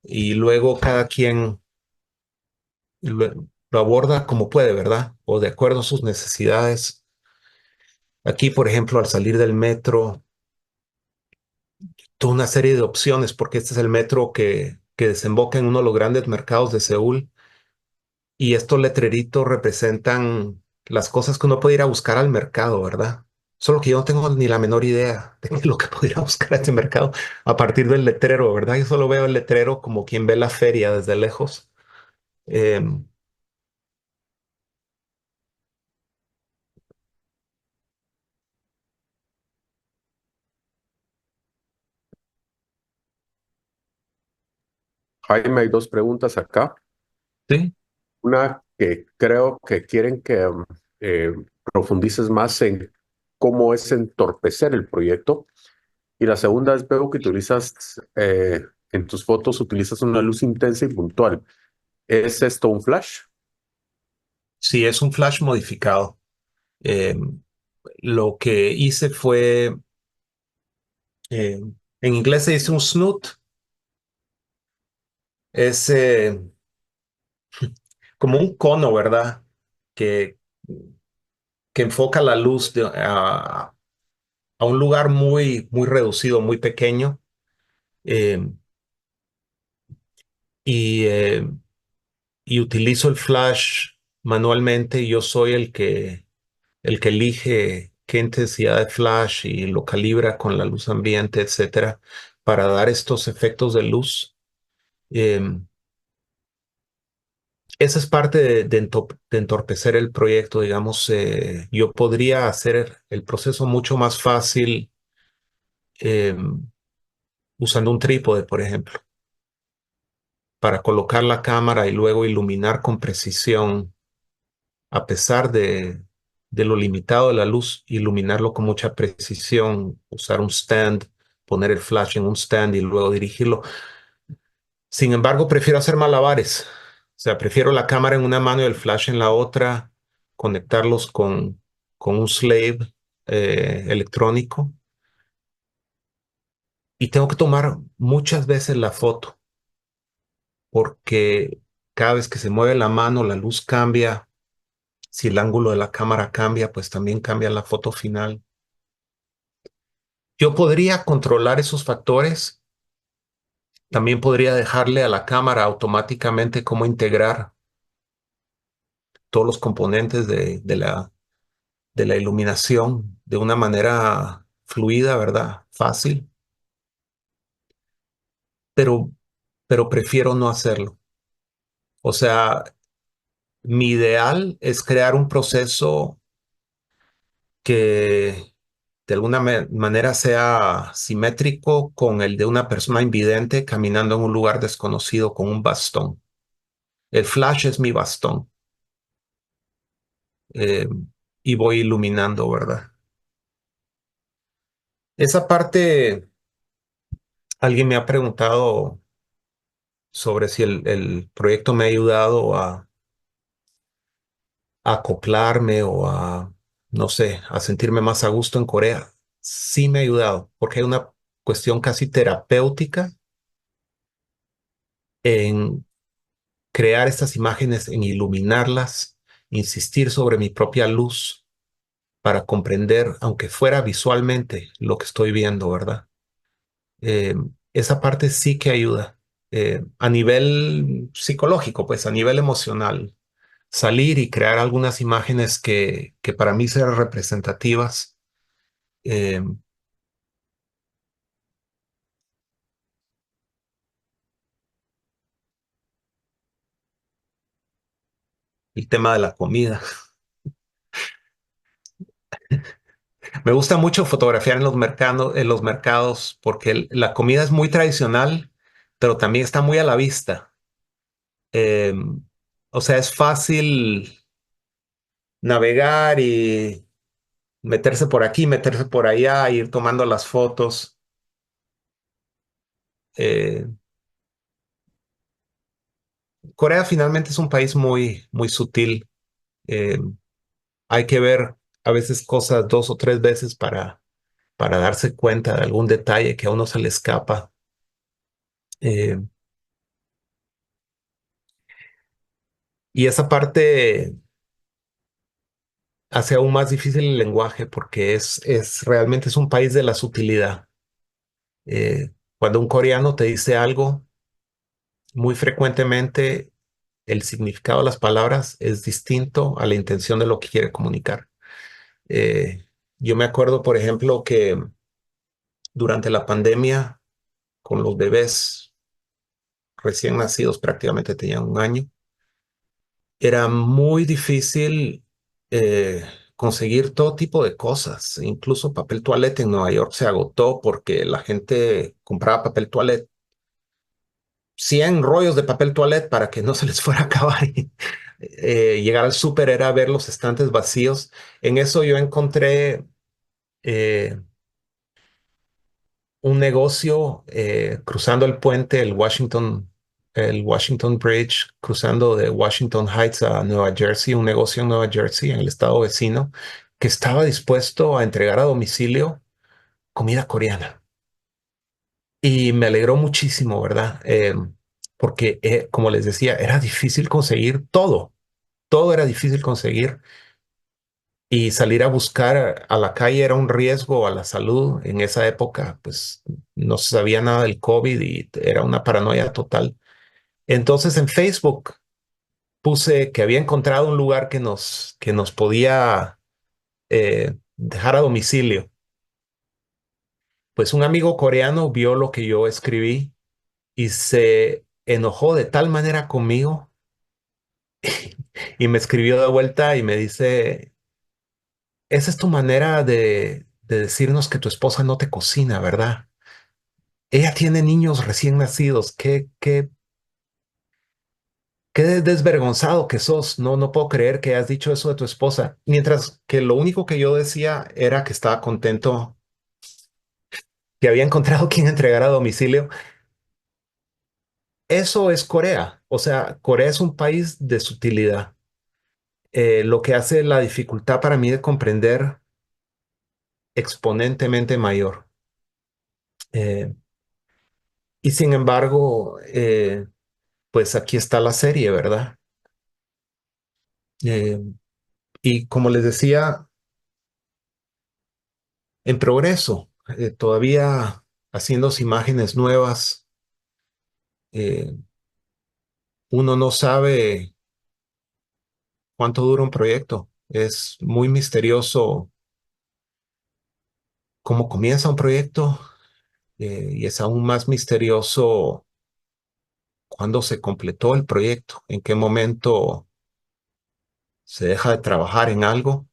Y luego cada quien lo aborda como puede, ¿verdad? O de acuerdo a sus necesidades. Aquí, por ejemplo, al salir del metro, toda una serie de opciones, porque este es el metro que desemboca en uno de los grandes mercados de Seúl, y estos letreritos representan las cosas que uno puede ir a buscar al mercado, ¿verdad? Solo que yo no tengo ni la menor idea de qué es lo que puedo ir a buscar a este mercado a partir del letrero, ¿verdad? Yo solo veo el letrero como quien ve la feria desde lejos. Em, Jaime, hay dos preguntas acá. sí, Una que creo que quieren que eh, profundices más en cómo es entorpecer el proyecto. Y la segunda es, veo que utilizas, en tus fotos utilizas una luz intensa y puntual. ¿Es esto un flash? sí, es un flash modificado. Lo que hice fue, eh, en inglés se dice un snoot, es como un cono, ¿verdad? Que, que enfoca la luz a un lugar muy, muy reducido, muy pequeño. eh, y, eh, y utilizo el flash manualmente. Yo soy el que elige qué intensidad de flash y lo calibra con la luz ambiente, etcétera, para dar estos efectos de luz. Em, Esa es parte de entorpecer el proyecto, digamos. Yo podría hacer el proceso mucho más fácil usando un trípode, por ejemplo, para colocar la cámara y luego iluminar con precisión, a pesar de lo limitado de la luz, iluminarlo con mucha precisión, usar un stand, poner el flash en un stand y luego dirigirlo. Sin embargo, prefiero hacer malabares. O sea, prefiero la cámara en una mano y el flash en la otra, conectarlos con un slave electrónico. Y tengo que tomar muchas veces la foto, porque cada vez que se mueve la mano, la luz cambia. Si el ángulo de la cámara cambia, pues también cambia la foto final. Yo podría controlar esos factores. También podría dejarle a la cámara automáticamente cómo integrar todos los componentes de la iluminación de una manera fluida, ¿verdad? Fácil, pero, pero prefiero no hacerlo. O sea, mi ideal es crear un proceso que de alguna manera sea simétrico con el de una persona invidente caminando en un lugar desconocido con un bastón. El flash es mi bastón, eh, y voy iluminando, ¿verdad? Esa parte, alguien me ha preguntado sobre si el proyecto me ha ayudado a acoplarme o a, no sé, a sentirme más a gusto en Corea. Sí me ha ayudado, porque hay una cuestión casi terapéutica en crear estas imágenes, en iluminarlas, insistir sobre mi propia luz para comprender, aunque fuera visualmente, lo que estoy viendo, ¿verdad? Eh, Esa parte sí que ayuda. A nivel psicológico, pues a nivel emocional, salir y crear algunas imágenes que para mí sean representativas. eh, el tema de la comida. Me gusta mucho fotografiar en los mercados porque la comida es muy tradicional, pero también está muy a la vista. Eh, o sea, es fácil navegar y meterse por aquí, meterse por allá, ir tomando las fotos. Eh, Corea finalmente es un país muy, muy sutil. Eh, Hay que ver a veces cosas dos o tres veces para darse cuenta de algún detalle que a uno se le escapa. Eh, y esa parte hace aún más difícil el lenguaje porque es realmente es un país de la sutilidad. Cuando un coreano te dice algo, muy frecuentemente el significado de las palabras es distinto a la intención de lo que quiere comunicar. Eh, yo me acuerdo, por ejemplo, que durante la pandemia, con los bebés recién nacidos, prácticamente tenían un año, era muy difícil eh, conseguir todo tipo de cosas. Incluso papel toalete en Nueva York se agotó porque la gente compraba papel toalete, 100 rollos de papel toalete para que no se les fuera a acabar. Y, llegar al súper era ver los estantes vacíos. En eso yo encontré eh, un negocio cruzando el puente, el Washington Bridge, cruzando de Washington Heights a Nueva Jersey, un negocio en Nueva Jersey, en el estado vecino, que estaba dispuesto a entregar a domicilio comida coreana. Y me alegró muchísimo, ¿verdad? Porque, como les decía, era difícil conseguir todo. Todo era difícil conseguir y salir a buscar a la calle era un riesgo a la salud. En esa época, pues no se sabía nada del COVID y era una paranoia total. Entonces en Facebook puse que había encontrado un lugar que nos podía dejar a domicilio. Pues un amigo coreano vio lo que yo escribí y se enojó de tal manera conmigo y me escribió de vuelta y me dice, esa es tu manera de decirnos que tu esposa no te cocina, ¿verdad? Ella tiene niños recién nacidos. Qué desvergonzado que sos. No, no puedo creer que has dicho eso de tu esposa. Mientras que lo único que yo decía era que estaba contento que había encontrado quien entregara a domicilio. Eso es Corea. O sea, Corea es un país de sutilidad. Lo que hace la dificultad para mí de comprender exponentemente mayor. Eh, y sin embargo, pues aquí está la serie, ¿verdad? Eh, y como les decía, en progreso. todavía haciendo imágenes nuevas. eh, Uno no sabe cuánto dura un proyecto. Es muy misterioso cómo comienza un proyecto, y es aún más misterioso cuándo se completó el proyecto, en qué momento se deja de trabajar en algo.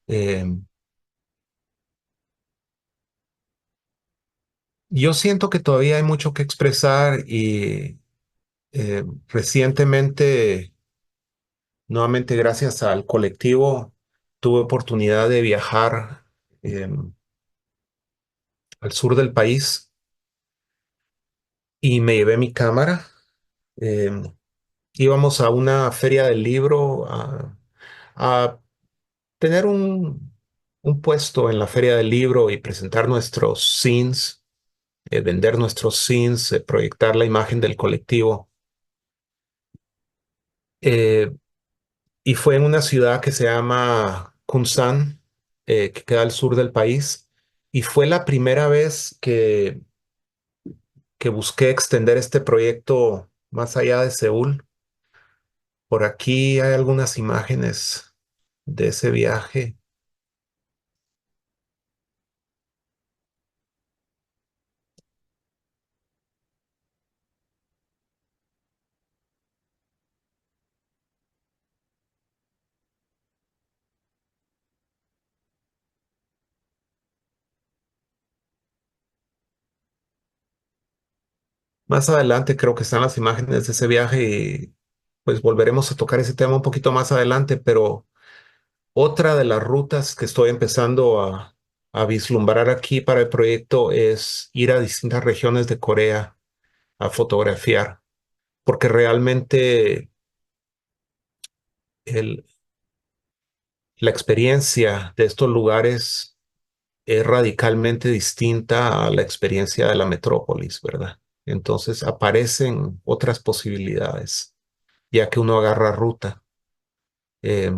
Eh, yo siento que todavía hay mucho que expresar y recientemente, nuevamente gracias al colectivo, tuve oportunidad de viajar eh, al sur del país y me llevé mi cámara. Eh, Íbamos a una feria del libro a tener un puesto en la feria del libro y presentar nuestros scenes, vender nuestros scenes, proyectar la imagen del colectivo. Eh, y fue en una ciudad que se llama Kunsan, que queda al sur del país. Y fue la primera vez que busqué extender este proyecto más allá de Seúl. Por aquí hay algunas imágenes de ese viaje. Más adelante creo que están las imágenes de ese viaje y pues volveremos a tocar ese tema un poquito más adelante, pero otra de las rutas que estoy empezando a vislumbrar aquí para el proyecto es ir a distintas regiones de Corea a fotografiar, porque realmente el- la experiencia de estos lugares es radicalmente distinta a la experiencia de la metrópolis, ¿verdad? Entonces aparecen otras posibilidades, ya que uno agarra ruta. Eh,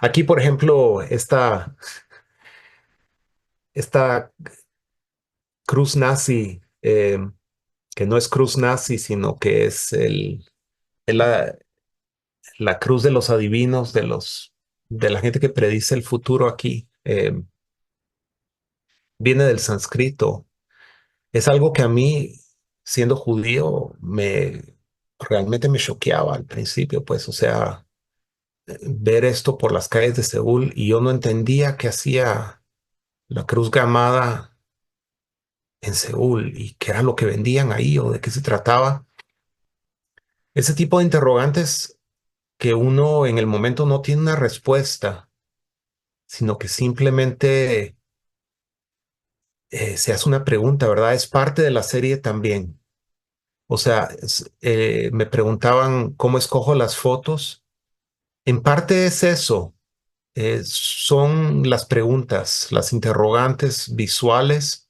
Aquí, por ejemplo, esta cruz nazi, que no es cruz nazi, sino que es la cruz de los adivinos, de la gente que predice el futuro aquí, viene del sánscrito. Es algo que a mí, siendo judío, realmente me choqueaba al principio, pues, o sea, ver esto por las calles de Seúl y yo no entendía qué hacía la cruz gamada en Seúl y qué era lo que vendían ahí o de qué se trataba. Ese tipo de interrogantes que uno en el momento no tiene una respuesta, sino que simplemente se hace una pregunta, ¿verdad? Es parte de la serie también. O sea, me preguntaban cómo escojo las fotos. En parte es eso, son las preguntas, las interrogantes visuales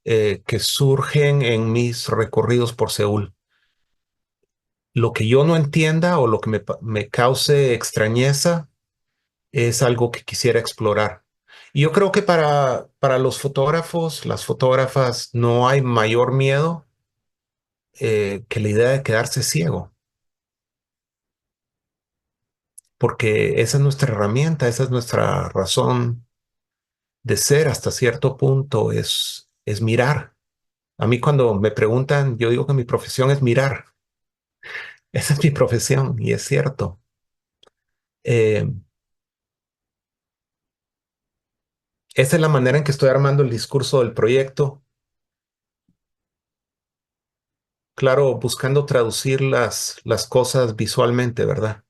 que surgen en mis recorridos por Seúl. Lo que yo no entienda o lo que me cause extrañeza es algo que quisiera explorar. Y yo creo que para los fotógrafos, las fotógrafas, no hay mayor miedo que la idea de quedarse ciego, porque esa es nuestra herramienta, esa es nuestra razón de ser hasta cierto punto, es mirar. A mí cuando me preguntan, yo digo que mi profesión es mirar. Esa es mi profesión y es cierto. Eh, Esa es la manera en que estoy armando el discurso del proyecto. Claro, buscando traducir las cosas visualmente, ¿verdad?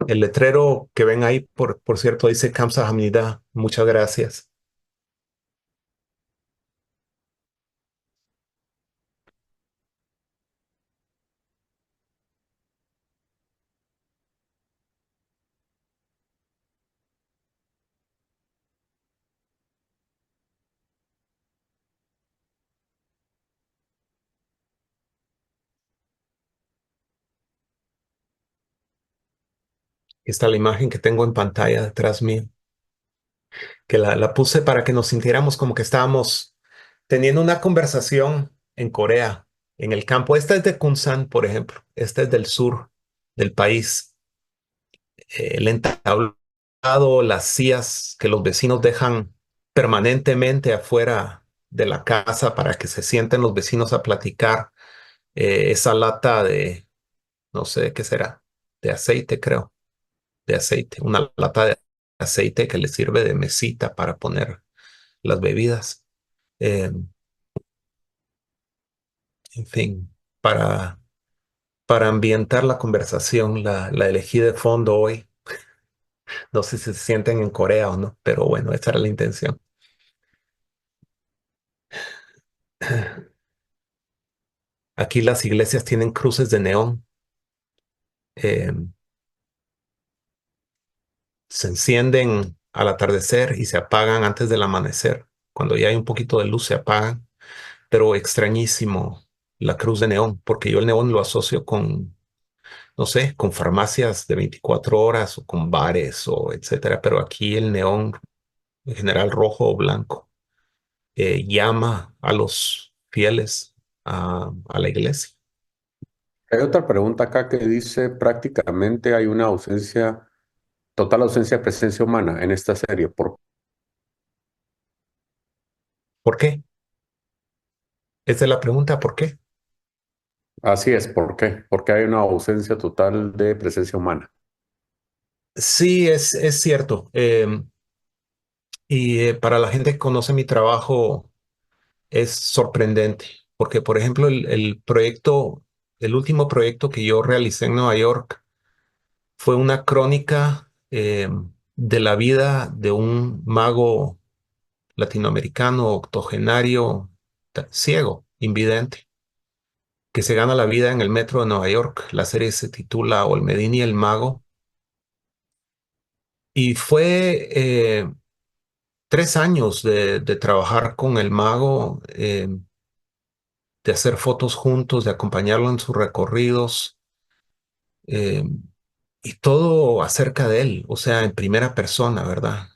El letrero que ven ahí, por cierto, dice Kamsa Hamnida. Muchas gracias. Esta es la imagen que tengo en pantalla detrás mío, que la puse para que nos sintiéramos como que estábamos teniendo una conversación en Corea, en el campo. Esta es de Kunsan, por ejemplo. Esta es del sur del país. El entablado, las sillas que los vecinos dejan permanentemente afuera de la casa para que se sienten los vecinos a platicar. Esa lata de, no sé qué será, de aceite, creo, de aceite, una lata de aceite que le sirve de mesita para poner las bebidas. Eh, en fin, para ambientar la conversación, la elegí de fondo hoy. No sé si se sienten en Corea o no, pero bueno, esa era la intención. Aquí las iglesias tienen cruces de neón. eh, Se encienden al atardecer y se apagan antes del amanecer. Cuando ya hay un poquito de luz se apagan, pero extrañísimo la cruz de neón, porque yo el neón lo asocio con, no sé, con farmacias de 24 horas o con bares o etcétera, pero aquí el neón, en general rojo o blanco, llama a los fieles a la iglesia. Hay otra pregunta acá que dice, prácticamente hay una ausencia, total ausencia de presencia humana en esta serie. ¿Por qué? Esa es la pregunta, ¿por qué? Así es, ¿por qué? Porque hay una ausencia total de presencia humana. Sí, es cierto. Y para la gente que conoce mi trabajo es sorprendente, porque por ejemplo el proyecto, el último proyecto que yo realicé en Nueva York fue una crónica de la vida de un mago latinoamericano octogenario, ciego, invidente, que se gana la vida en el metro de Nueva York. La serie se titula Olmedini el Mago y fue 3 años de trabajar con el mago, de hacer fotos juntos, de acompañarlo en sus recorridos, eh, y todo acerca de él, o sea, en primera persona, ¿verdad?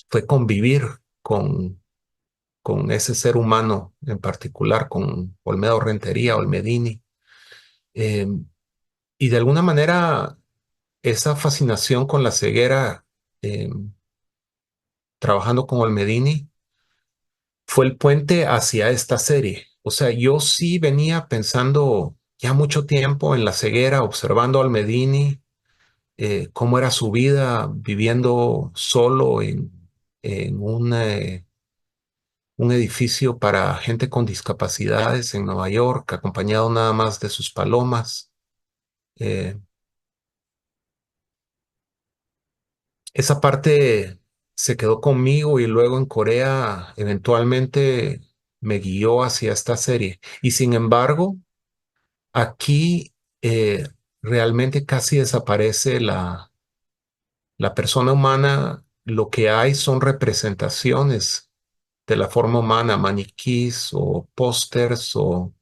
Fue convivir con, con ese ser humano en particular, con Olmedo Rentería, Olmedini, eh, y de alguna manera esa fascinación con la ceguera, eh, trabajando con Olmedini, fue el puente hacia esta serie. O sea, yo sí venía pensando ya mucho tiempo en la ceguera, observando al Medini, cómo era su vida viviendo solo en un edificio para gente con discapacidades en Nueva York, acompañado nada más de sus palomas. Eh, Esa parte se quedó conmigo y luego en Corea eventualmente me guió hacia esta serie. Y sin embargo, aquí realmente casi desaparece la persona humana. Lo que hay son representaciones de la forma humana, maniquís o pósters o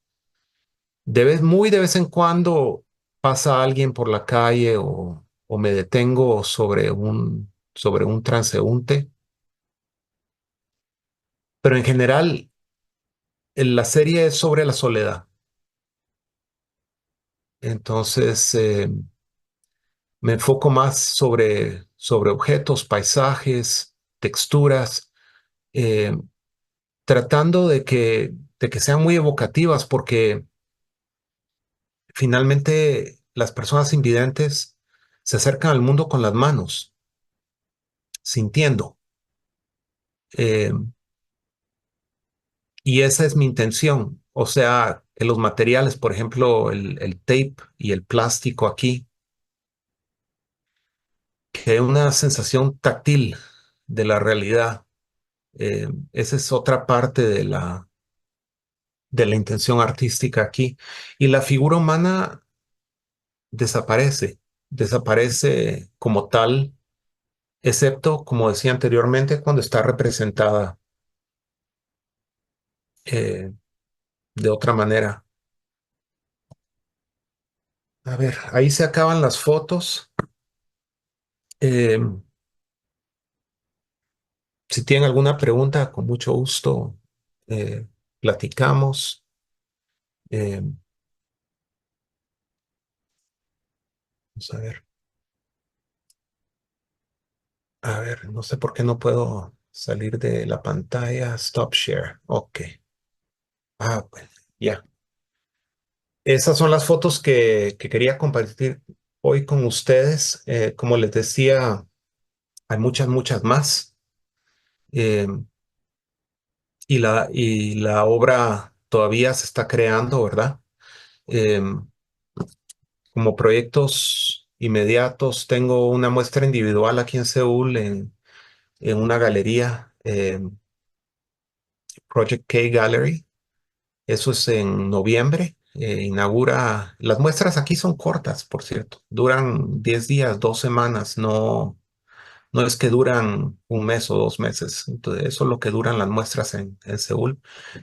muy de vez en cuando pasa alguien por la calle o me detengo sobre un transeúnte, pero en general la serie es sobre la soledad. Entonces me enfoco más sobre objetos, paisajes, texturas, eh, tratando de que sean muy evocativas, porque finalmente las personas invidentes se acercan al mundo con las manos, sintiendo. Eh, y esa es mi intención. O sea, que los materiales, por ejemplo, el tape y el plástico aquí, que hay una sensación táctil de la realidad. Esa es otra parte de la intención artística aquí. Y la figura humana desaparece, desaparece como tal, excepto, como decía anteriormente, cuando está representada eh, de otra manera. A ver, ahí se acaban las fotos. Eh, si tienen alguna pregunta, con mucho gusto eh, platicamos. Eh, vamos a ver, no sé por qué no puedo salir de la pantalla. Stop share. Ok. Ah, bueno, ya. Esas son las fotos que quería compartir hoy con ustedes. Como les decía, hay muchas, muchas más. Eh, y la obra todavía se está creando, ¿verdad? Em, Como proyectos inmediatos, tengo una muestra individual aquí en Seúl, en una galería, Project K Gallery. Eso es en noviembre. Inaugura. Las muestras aquí son cortas, por cierto. Duran 10 días, 2 semanas. No, no es que duran un mes o 2 meses. Entonces, eso es lo que duran las muestras en Seúl.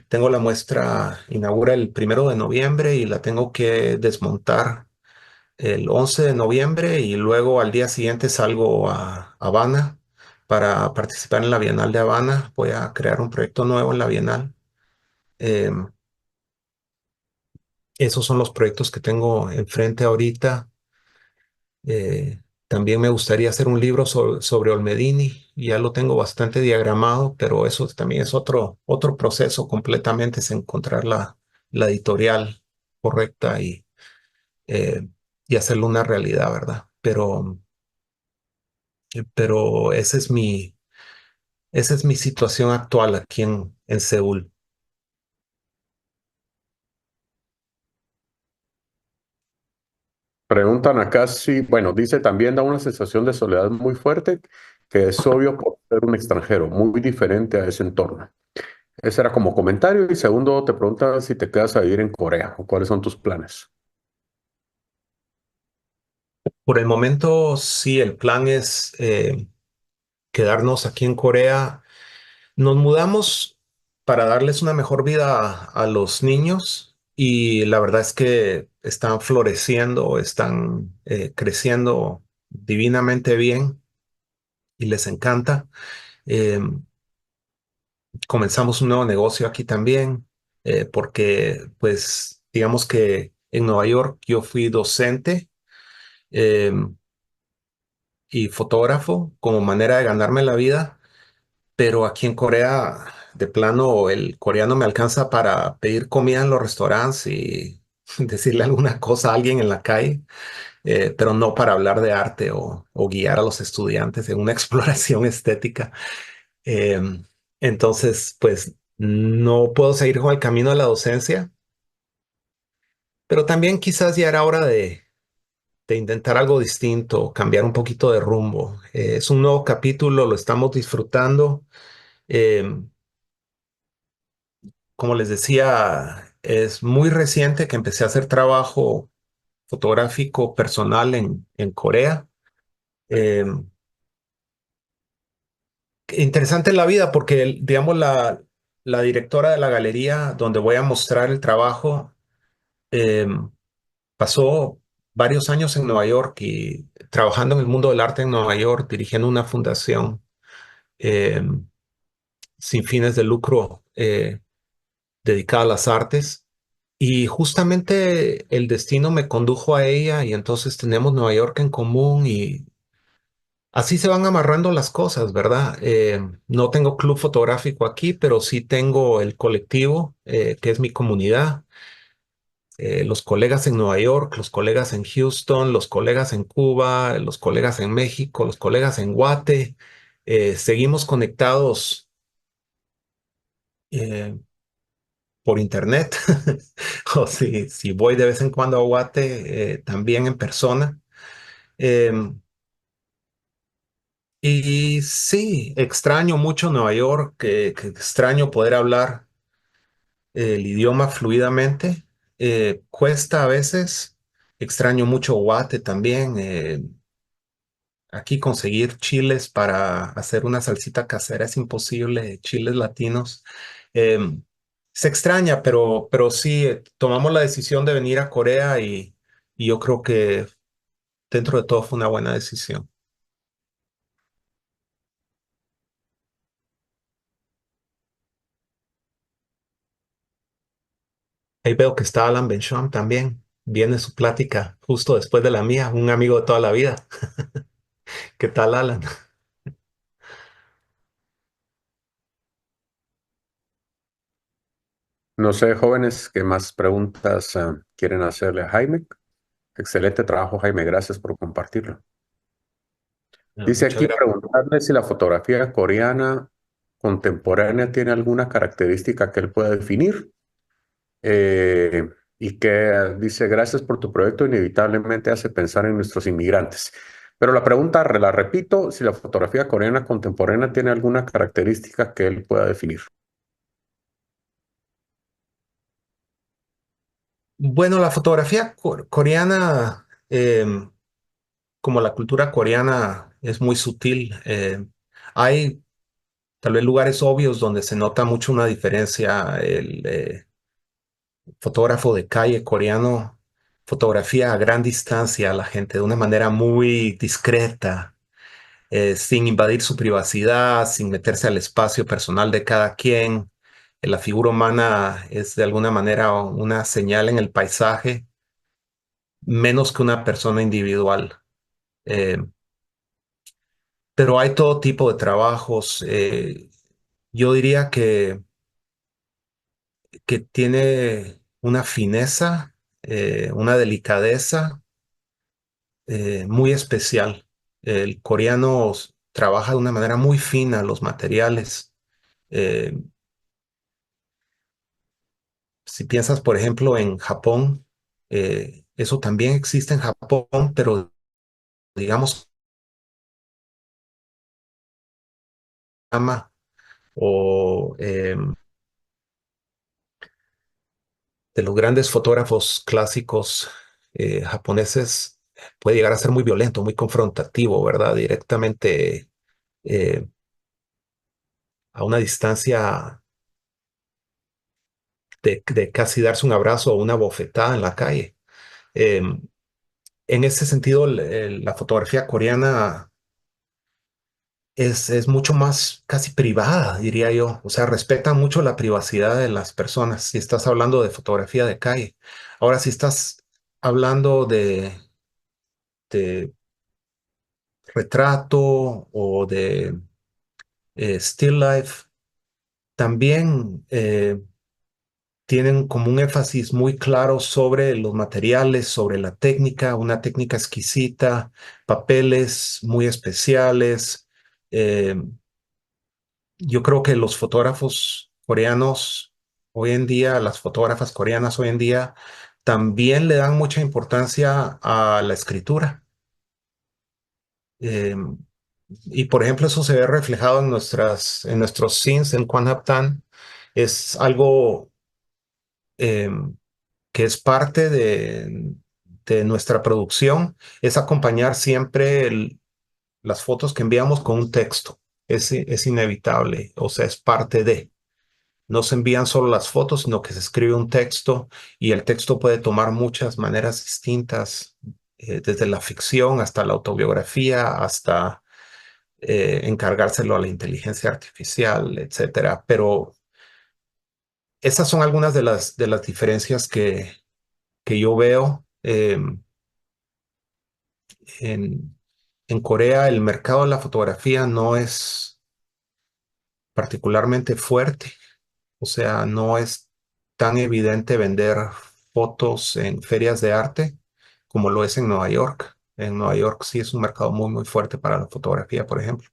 Tengo la muestra, inaugura el 1 de noviembre y la tengo que desmontar el 11 de noviembre y luego al día siguiente salgo a Habana para participar en la Bienal de Habana. Voy a crear un proyecto nuevo en la Bienal. Em, Esos son los proyectos que tengo enfrente ahorita. Eh, También me gustaría hacer un libro sobre Olmedini. Ya lo tengo bastante diagramado, pero eso también es otro proceso completamente, es encontrar la editorial correcta eh, y hacerlo una realidad, ¿verdad? Pero esa es mi situación actual aquí en Seúl. Preguntan acá si, bueno, dice también da una sensación de soledad muy fuerte, que es obvio por ser un extranjero, muy diferente a ese entorno. Ese era como comentario. Y segundo, te pregunta si te quedas a vivir en Corea o cuáles son tus planes. Por el momento, sí, el plan es quedarnos aquí en Corea. Nos mudamos para darles una mejor vida a los niños y la verdad es que están floreciendo, están creciendo divinamente bien y les encanta. Eh, Comenzamos un nuevo negocio aquí también porque pues digamos que en Nueva York yo fui docente eh, y fotógrafo como manera de ganarme la vida. Pero aquí en Corea, de plano, el coreano me alcanza para pedir comida en los restaurantes y decirle alguna cosa a alguien en la calle, pero no para hablar de arte o guiar a los estudiantes en una exploración estética. Em, entonces, pues no puedo seguir con el camino de la docencia, pero también quizás ya era hora de intentar algo distinto, cambiar un poquito de rumbo. Es un nuevo capítulo, lo estamos disfrutando. Em, Como les decía, es muy reciente que empecé a hacer trabajo fotográfico personal en Corea. Eh, Interesante la vida porque, digamos, la directora de la galería donde voy a mostrar el trabajo eh, pasó varios años en Nueva York y trabajando en el mundo del arte en Nueva York, dirigiendo una fundación eh, sin fines de lucro dedicada a las artes. Y justamente el destino me condujo a ella y entonces tenemos Nueva York en común y así se van amarrando las cosas, ¿verdad? No tengo club fotográfico aquí, pero sí tengo el colectivo, que es mi comunidad, los colegas en Nueva York, los colegas en Houston, los colegas en Cuba, los colegas en México, los colegas en Guate. Seguimos conectados eh, por internet, o si voy de vez en cuando a Guate, también en persona. Em, y sí, extraño mucho Nueva York, que extraño poder hablar el idioma fluidamente. Cuesta a veces, extraño mucho Guate también. Aquí conseguir chiles para hacer una salsita casera es imposible, chiles latinos. Se extraña, pero sí, tomamos la decisión de venir a Corea y y yo creo que dentro de todo fue una buena decisión. Ahí veo que está Alan Bencham también. Viene su plática justo después de la mía, un amigo de toda la vida. ¿Qué tal, Alan? No sé, jóvenes, ¿qué más preguntas quieren hacerle a Jaime? Excelente trabajo, Jaime. Gracias por compartirlo. Dice Muchas aquí gracias. preguntarle si la fotografía coreana contemporánea tiene alguna característica que él pueda definir. Y que dice, gracias por tu proyecto, inevitablemente hace pensar en nuestros inmigrantes. Pero la pregunta, la repito, si la fotografía coreana contemporánea tiene alguna característica que él pueda definir. Bueno, la fotografía coreana, como la cultura coreana es muy sutil, hay tal vez lugares obvios donde se nota mucho una diferencia. El fotógrafo de calle coreano fotografía a gran distancia a la gente de una manera muy discreta, sin invadir su privacidad, sin meterse al espacio personal de cada quien. La figura humana es de alguna manera una señal en el paisaje, menos que una persona individual. Eh, pero hay todo tipo de trabajos. Yo diría que tiene una fineza, una delicadeza muy especial. El coreano trabaja de una manera muy fina los materiales. Eh, si piensas, por ejemplo, en Japón, eso también existe en Japón, pero digamos, ama o de los grandes fotógrafos clásicos japoneses, puede llegar a ser muy violento, muy confrontativo, ¿verdad? Directamente eh, a una distancia de casi darse un abrazo o una bofetada en la calle. En ese sentido, la fotografía coreana es mucho más casi privada, diría yo. O sea, respeta mucho la privacidad de las personas si estás hablando de fotografía de calle. Ahora, si estás hablando de retrato o de still life, también tienen como un énfasis muy claro sobre los materiales, sobre la técnica, una técnica exquisita, papeles muy especiales. Eh, yo creo que los fotógrafos coreanos hoy en día, las fotógrafas coreanas hoy en día, también le dan mucha importancia a la escritura. Eh, y por ejemplo, eso se ve reflejado en en nuestros scenes en Kwanaptan. Es algo eh, que es parte de nuestra producción, es acompañar siempre las fotos que enviamos con un texto. Es inevitable, o sea, es parte de. No se envían solo las fotos, sino que se escribe un texto y el texto puede tomar muchas maneras distintas, desde la ficción hasta la autobiografía, hasta encargárselo a la inteligencia artificial, etcétera. Pero esas son algunas de las diferencias que yo veo. En, en Corea el mercado de la fotografía no es particularmente fuerte, o sea, no es tan evidente vender fotos en ferias de arte como lo es en Nueva York. En Nueva York sí es un mercado muy, muy fuerte para la fotografía, por ejemplo.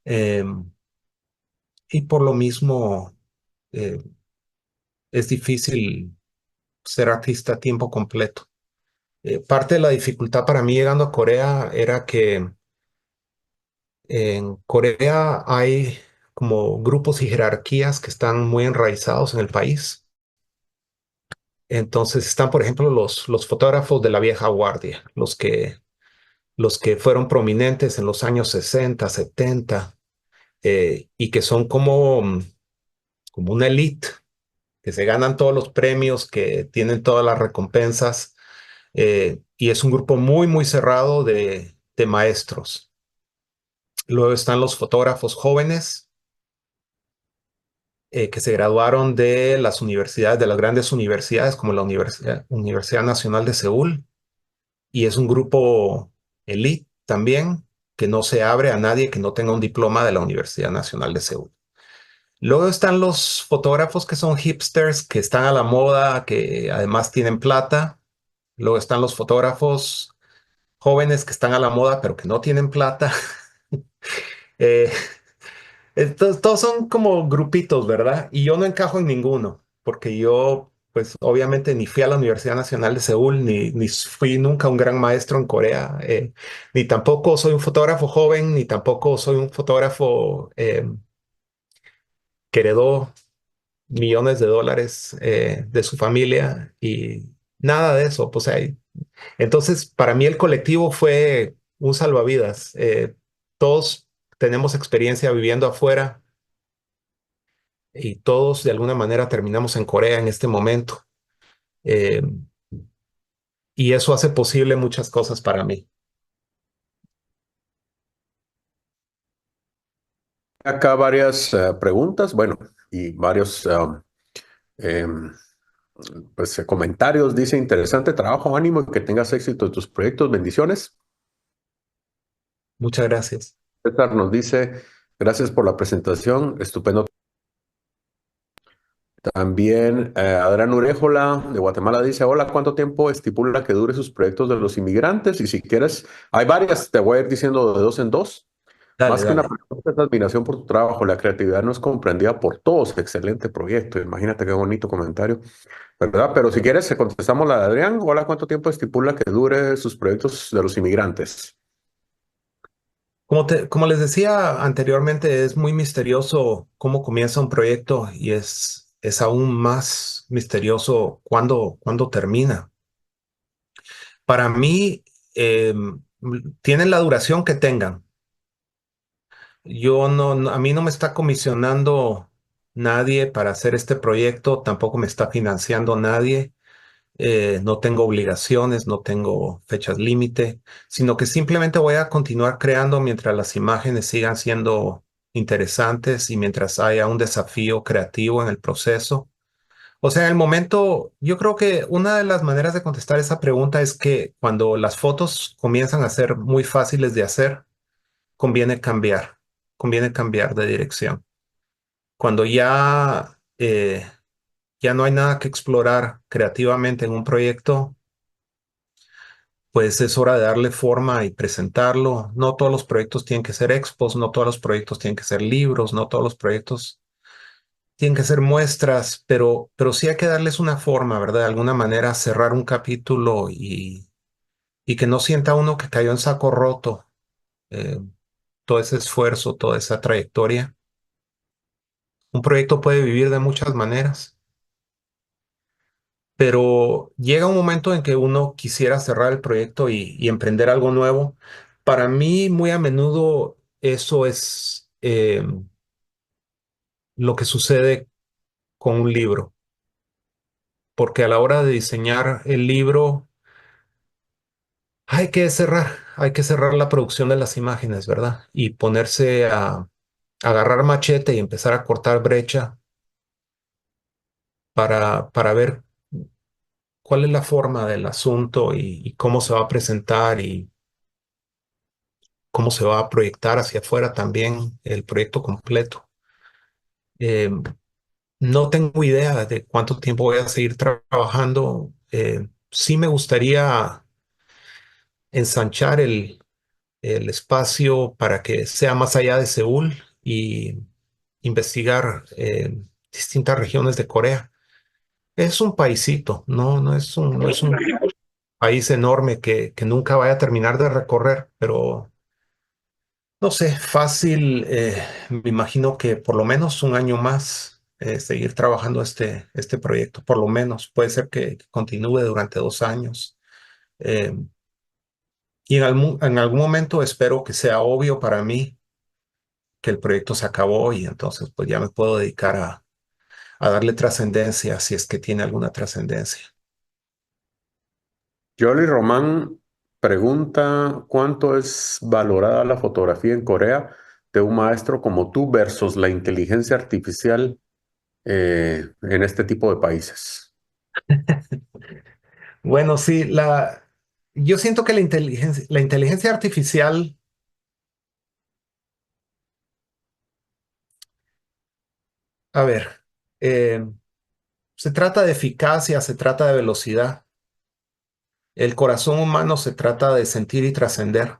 Em, y por lo mismo eh, es difícil ser artista a tiempo completo. Parte de la dificultad para mí llegando a Corea era que en Corea hay como grupos y jerarquías que están muy enraizados en el país. Entonces están, por ejemplo, los fotógrafos de la vieja guardia, los que fueron prominentes en los años 60, 70, y que son como, como una elite, que se ganan todos los premios, que tienen todas las recompensas. Y es un grupo muy, muy cerrado de maestros. Luego están los fotógrafos jóvenes que se graduaron de las universidades, de las grandes universidades, como la Universidad Nacional de Seúl, y es un grupo elite también, que no se abre a nadie que no tenga un diploma de la Universidad Nacional de Seúl. Luego están los fotógrafos que son hipsters, que están a la moda, que además tienen plata. Luego están los fotógrafos jóvenes que están a la moda, pero que no tienen plata. Eh, todos son como grupitos, ¿verdad? Y yo no encajo en ninguno, porque yo, pues obviamente ni fui a la Universidad Nacional de Seúl, ni fui nunca un gran maestro en Corea, ni tampoco soy un fotógrafo joven, ni tampoco soy un fotógrafo que heredó millones de dólares de su familia y nada de eso. Pues ahí. Entonces, para mí el colectivo fue un salvavidas. Todos tenemos experiencia viviendo afuera y todos de alguna manera terminamos en Corea en este momento. Eh, y eso hace posible muchas cosas para mí. Acá varias preguntas, bueno, y varios em, pues, comentarios. Dice, interesante trabajo, ánimo y que tengas éxito en tus proyectos. Bendiciones. Muchas gracias. César nos dice, gracias por la presentación, estupendo. También Adrián Urejola de Guatemala dice, hola, ¿cuánto tiempo estipula que dure sus proyectos de los inmigrantes? Y si quieres, hay varias, te voy a ir diciendo de dos en dos. Dale, Más que una dale. pregunta, es admiración por tu trabajo. La creatividad no es comprendida por todos. Excelente proyecto. Imagínate qué bonito comentario, ¿verdad? Pero si quieres, contestamos la de Adrián. Hola, ¿cuánto tiempo estipula que dure sus proyectos de los inmigrantes? Como les decía anteriormente, es muy misterioso cómo comienza un proyecto y es aún más misterioso cuándo termina. Para mí, eh, tienen la duración que tengan. Yo a mí no me está comisionando nadie para hacer este proyecto, tampoco me está financiando nadie. No tengo obligaciones, no tengo fechas límite, sino que simplemente voy a continuar creando mientras las imágenes sigan siendo interesantes y mientras haya un desafío creativo en el proceso. O sea, en el momento, yo creo que una de las maneras de contestar esa pregunta es que cuando las fotos comienzan a ser muy fáciles de hacer, conviene cambiar, conviene cambiar de dirección. Cuando ya no hay nada que explorar creativamente en un proyecto, pues es hora de darle forma y presentarlo. No todos los proyectos tienen que ser expos, no todos los proyectos tienen que ser libros, no todos los proyectos tienen que ser muestras, pero sí hay que darles una forma, ¿verdad? De alguna manera cerrar un capítulo y que no sienta uno que cayó en saco roto eh, todo ese esfuerzo, toda esa trayectoria. Un proyecto puede vivir de muchas maneras, pero llega un momento en que uno quisiera cerrar el proyecto y emprender algo nuevo. Para mí, muy a menudo eso es lo que sucede con un libro, porque a la hora de diseñar el libro hay que cerrar la producción de las imágenes, ¿verdad? Y ponerse a agarrar machete y empezar a cortar brecha para ver cuál es la forma del asunto y cómo se va a presentar y cómo se va a proyectar hacia afuera también el proyecto completo. Eh, no tengo idea de cuánto tiempo voy a seguir trabajando. Sí me gustaría ensanchar el espacio para que sea más allá de Seúl y investigar distintas regiones de Corea. Es un paisito, no es un país enorme que nunca vaya a terminar de recorrer, pero no sé, fácil, me imagino que por lo menos un año más seguir trabajando este proyecto, por lo menos puede ser que continúe durante 2 años. Eh, y en algún momento espero que sea obvio para mí que el proyecto se acabó y entonces pues ya me puedo dedicar a darle trascendencia si es que tiene alguna trascendencia. Jolly Román pregunta cuánto es valorada la fotografía en Corea de un maestro como tú versus la inteligencia artificial en este tipo de países. Bueno, sí, yo siento que la inteligencia artificial, a ver, eh, se trata de eficacia, se trata de velocidad. El corazón humano se trata de sentir y trascender.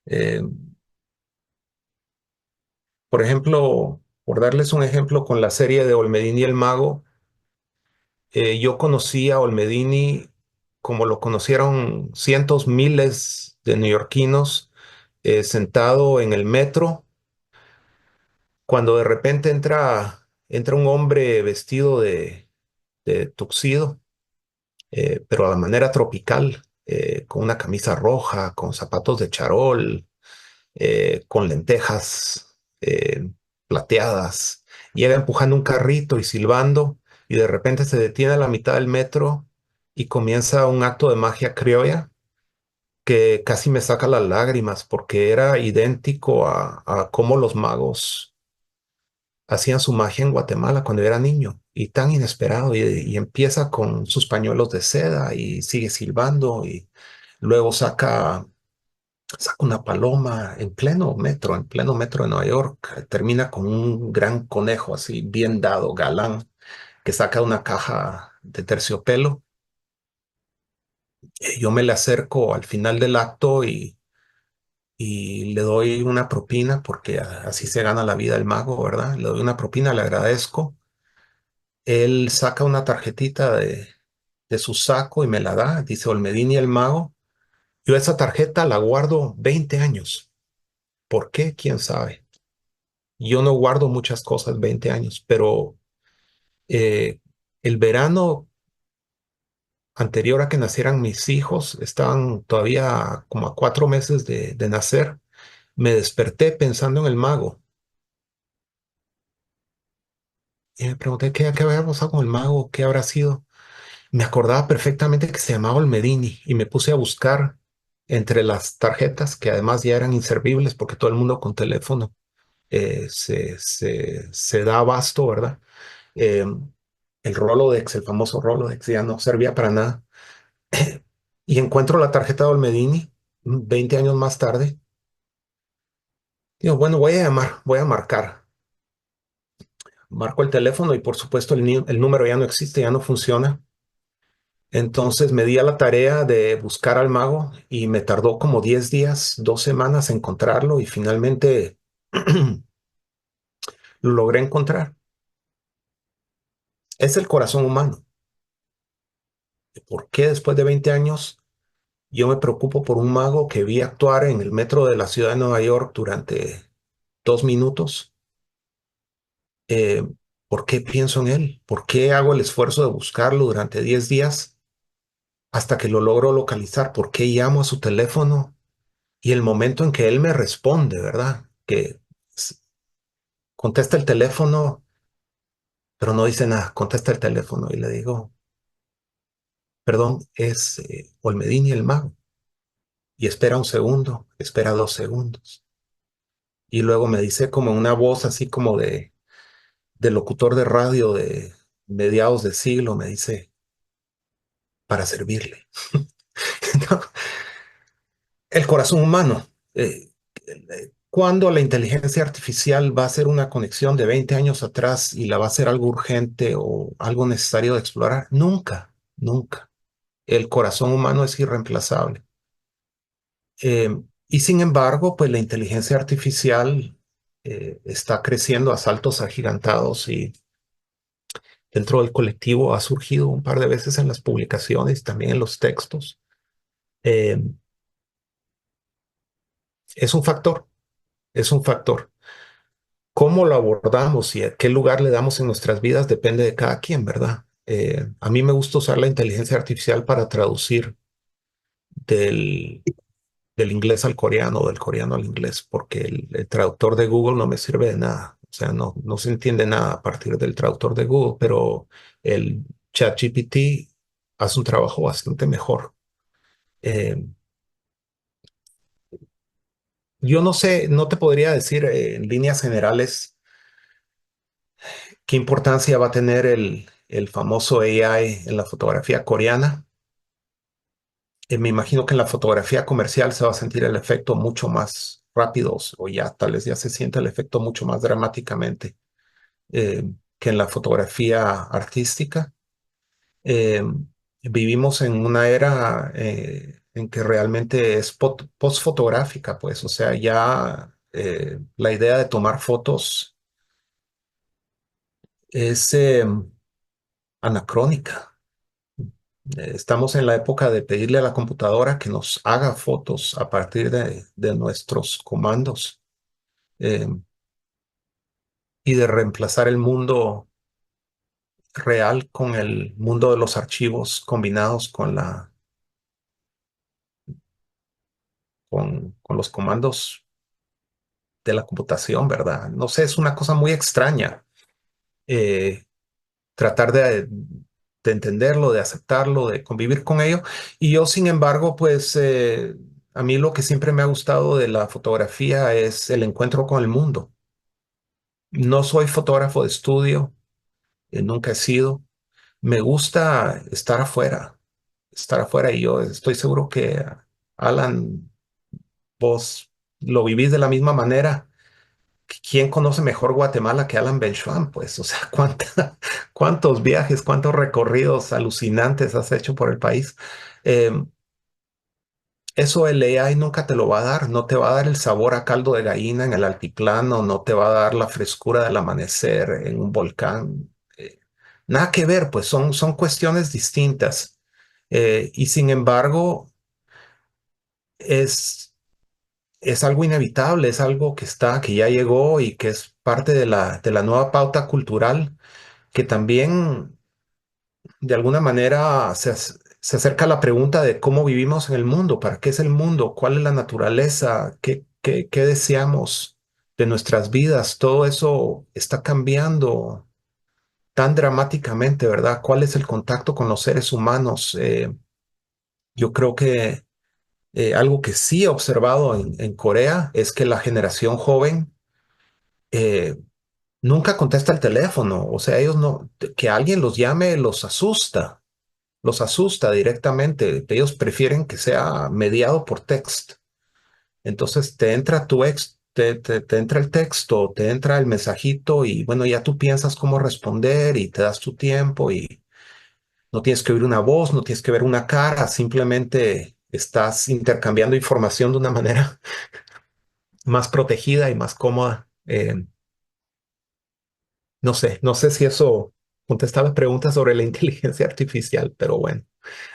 Eh, por ejemplo, por darles un ejemplo con la serie de Olmedini y el Mago, yo conocí a Olmedini como lo conocieron cientos, miles de neoyorquinos, sentado en el metro, cuando de repente entra un hombre vestido de tuxedo, pero a la manera tropical, con una camisa roja, con zapatos de charol, con lentejas plateadas. Llega empujando un carrito y silbando, y de repente se detiene a la mitad del metro y comienza un acto de magia criolla que casi me saca las lágrimas porque era idéntico a cómo los magos hacían su magia en Guatemala cuando era niño, y tan inesperado, y empieza con sus pañuelos de seda y sigue silbando, y luego saca una paloma en pleno metro de Nueva York, termina con un gran conejo así bien dado, galán, que saca una caja de terciopelo. Yo me le acerco al final del acto y le doy una propina porque así se gana la vida el mago, ¿verdad? Le doy una propina, le agradezco. Él saca una tarjetita de su saco y me la da, dice Olmedini el mago. Yo esa tarjeta la guardo 20 años. ¿Por qué? ¿Quién sabe? Yo no guardo muchas cosas 20 años, pero eh, el verano anterior a que nacieran mis hijos, estaban todavía como a 4 meses de nacer, me desperté pensando en el mago y me pregunté qué había pasado con el mago, qué habrá sido. Me acordaba perfectamente que se llamaba Olmedini y me puse a buscar entre las tarjetas, que además ya eran inservibles porque todo el mundo con teléfono se da abasto, ¿verdad? Eh, el Rolodex, el famoso Rolodex, ya no servía para nada. Y encuentro la tarjeta de Olmedini 20 años más tarde. Digo, bueno, voy a llamar, voy a marcar. Marco el teléfono y por supuesto el número ya no existe, ya no funciona. Entonces me di a la tarea de buscar al mago y me tardó como 10 días, 2 semanas encontrarlo, y finalmente lo logré encontrar. Es el corazón humano. ¿Por qué después de 20 años yo me preocupo por un mago que vi actuar en el metro de la ciudad de Nueva York durante 2 minutos? Eh, ¿Por qué pienso en él? ¿Por qué hago el esfuerzo de buscarlo durante 10 días hasta que lo logro localizar? ¿Por qué llamo a su teléfono? Y el momento en que él me responde, ¿verdad? Que s- contesta el teléfono, pero no dice nada, contesta el teléfono y le digo, perdón, es Olmedini el mago. Y espera un segundo, espera 2 segundos. Y luego me dice como una voz así como de locutor de radio de mediados de siglo, me dice, para servirle. El corazón humano. ¿Cuándo la inteligencia artificial va a ser una conexión de 20 años atrás y la va a ser algo urgente o algo necesario de explorar? Nunca, nunca. El corazón humano es irreemplazable. Y sin embargo, pues la inteligencia artificial está creciendo a saltos agigantados, y dentro del colectivo ha surgido un par de veces en las publicaciones, también en los textos. Eh, es un factor, es un factor. Cómo lo abordamos y a qué lugar le damos en nuestras vidas depende de cada quien, ¿verdad? A mí me gusta usar la inteligencia artificial para traducir del, del inglés al coreano, del coreano al inglés, porque el traductor de Google no me sirve de nada. O sea, no se entiende nada a partir del traductor de Google, pero el ChatGPT hace un trabajo bastante mejor. Eh, yo no sé, no te podría decir en líneas generales qué importancia va a tener el famoso AI en la fotografía coreana. Me imagino que en la fotografía comercial se va a sentir el efecto mucho más rápido o ya tal vez ya se siente el efecto mucho más dramáticamente eh, que en la fotografía artística. Eh, vivimos en una era en que realmente es postfotográfica, pues, o sea, ya la idea de tomar fotos es anacrónica. Estamos en la época de pedirle a la computadora que nos haga fotos a partir de nuestros comandos eh, y de reemplazar el mundo real con el mundo de los archivos combinados con los comandos de la computación, ¿verdad? No sé, es una cosa muy extraña eh, tratar de entenderlo, de aceptarlo, de convivir con ello. Y yo, sin embargo, pues a mí lo que siempre me ha gustado de la fotografía es el encuentro con el mundo. No soy fotógrafo de estudio, nunca he sido. Me gusta estar afuera y yo estoy seguro que Alan, vos lo vivís de la misma manera. ¿Quién conoce mejor Guatemala que Alan Benchuan? Pues, o sea, cuántos viajes, cuántos recorridos alucinantes has hecho por el país. Eh, eso el AI nunca te lo va a dar, no te va a dar el sabor a caldo de gallina en el altiplano, no te va a dar la frescura del amanecer en un volcán. Nada que ver, pues son cuestiones distintas. Y sin embargo, es, es algo inevitable, es algo que está, que ya llegó y que es parte de la nueva pauta cultural que también de alguna manera se acerca a la pregunta de cómo vivimos en el mundo, para qué es el mundo, cuál es la naturaleza, qué deseamos de nuestras vidas. Todo eso está cambiando tan dramáticamente, ¿verdad? ¿Cuál es el contacto con los seres humanos? Yo creo que algo que sí he observado en Corea es que la generación joven eh, nunca contesta el teléfono. O sea, ellos no, que alguien los llame los asusta directamente. Ellos prefieren que sea mediado por text. Entonces te entra te entra el texto, te entra el mensajito y bueno, ya tú piensas cómo responder y te das tu tiempo y no tienes que oír una voz, no tienes que ver una cara, simplemente estás intercambiando información de una manera más protegida y más cómoda. No sé si eso contesta las preguntas sobre la inteligencia artificial, pero bueno,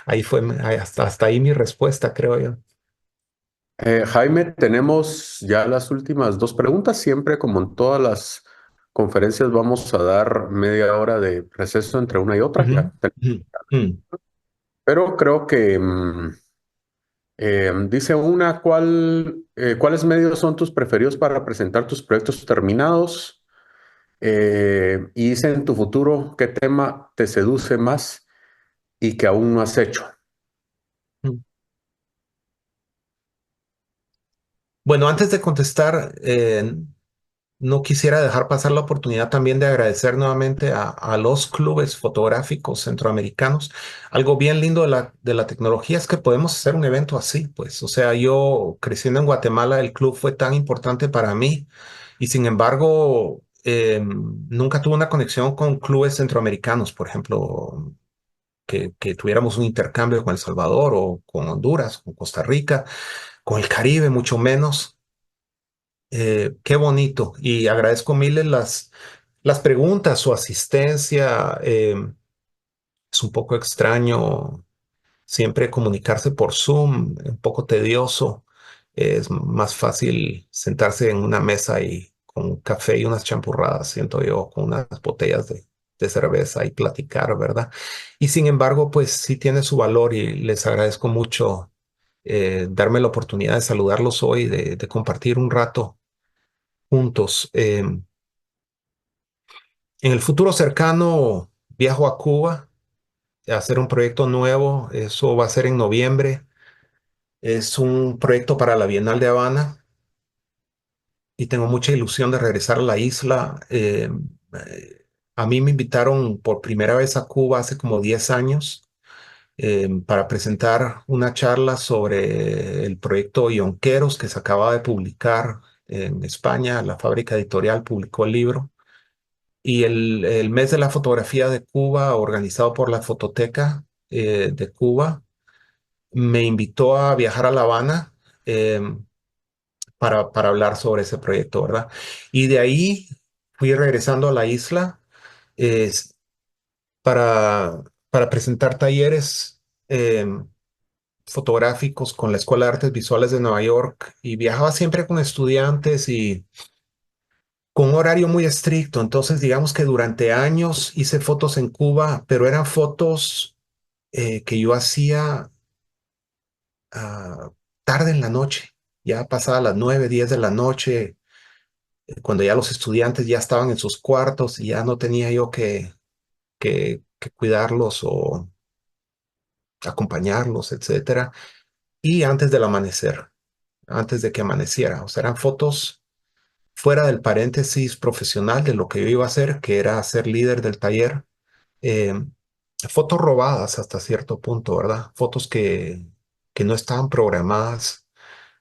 ahí fue, hasta ahí mi respuesta, creo yo. Jaime, tenemos ya las últimas dos preguntas. Siempre, como en todas las conferencias, vamos a dar media hora de receso entre una y otra. Ujú, ujú, ujú. Pero creo que dice una, ¿cuáles medios son tus preferidos para presentar tus proyectos terminados? Y dice en tu futuro, ¿qué tema te seduce más y que aún no has hecho? Bueno, antes de contestar, no quisiera dejar pasar la oportunidad también de agradecer nuevamente a los clubes fotográficos centroamericanos. Algo bien lindo de la tecnología es que podemos hacer un evento así, pues. O sea, yo creciendo en Guatemala, el club fue tan importante para mí y sin embargo, nunca tuve una conexión con clubes centroamericanos, por ejemplo, que tuviéramos un intercambio con El Salvador o con Honduras, con Costa Rica, con el Caribe, mucho menos. Qué bonito y agradezco miles las preguntas, su asistencia. Es un poco extraño siempre comunicarse por Zoom, un poco tedioso. Es más fácil sentarse en una mesa y con un café y unas champurradas, siento yo, con unas botellas de cerveza y platicar, ¿verdad? Y sin embargo, pues sí tiene su valor y les agradezco mucho darme la oportunidad de saludarlos hoy, de compartir un rato juntos. En el futuro cercano viajo a Cuba a hacer un proyecto nuevo. Eso va a ser en noviembre. Es un proyecto para la Bienal de Habana y tengo mucha ilusión de regresar a la isla. A mí me invitaron por primera vez a Cuba hace como 10 años para presentar una charla sobre el proyecto Yonqueros que se acaba de publicar en España. La fábrica editorial publicó el libro. Y el mes de la fotografía de Cuba, organizado por la Fototeca de Cuba, me invitó a viajar a La Habana para hablar sobre ese proyecto, ¿verdad? Y de ahí fui regresando a la isla eh, para, para presentar talleres fotográficos con la Escuela de Artes Visuales de Nueva York y viajaba siempre con estudiantes y con un horario muy estricto. Entonces, digamos que durante años hice fotos en Cuba, pero eran fotos que yo hacía ah, tarde en la noche, ya pasadas las 9, 10 de la noche, cuando ya los estudiantes ya estaban en sus cuartos y ya no tenía yo que cuidarlos o acompañarlos, etcétera. Y antes del amanecer, antes de que amaneciera. O sea, eran fotos fuera del paréntesis profesional de lo que yo iba a hacer, que era ser líder del taller. Eh, Fotos robadas hasta cierto punto, ¿verdad? Fotos que no estaban programadas.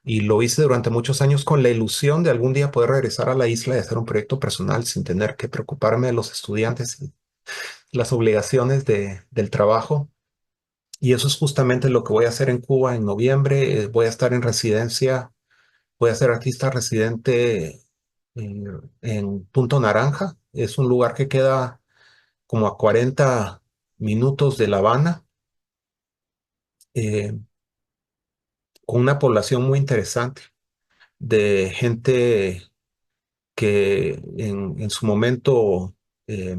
Y lo hice durante muchos años con la ilusión de algún día poder regresar a la isla y hacer un proyecto personal sin tener que preocuparme de los estudiantes y las obligaciones del trabajo. Y eso es justamente lo que voy a hacer en Cuba en noviembre. Voy a estar en residencia, voy a ser artista residente en Punto Naranja. Es un lugar que queda como a 40 minutos de La Habana, eh, con una población muy interesante de gente que en su momento eh,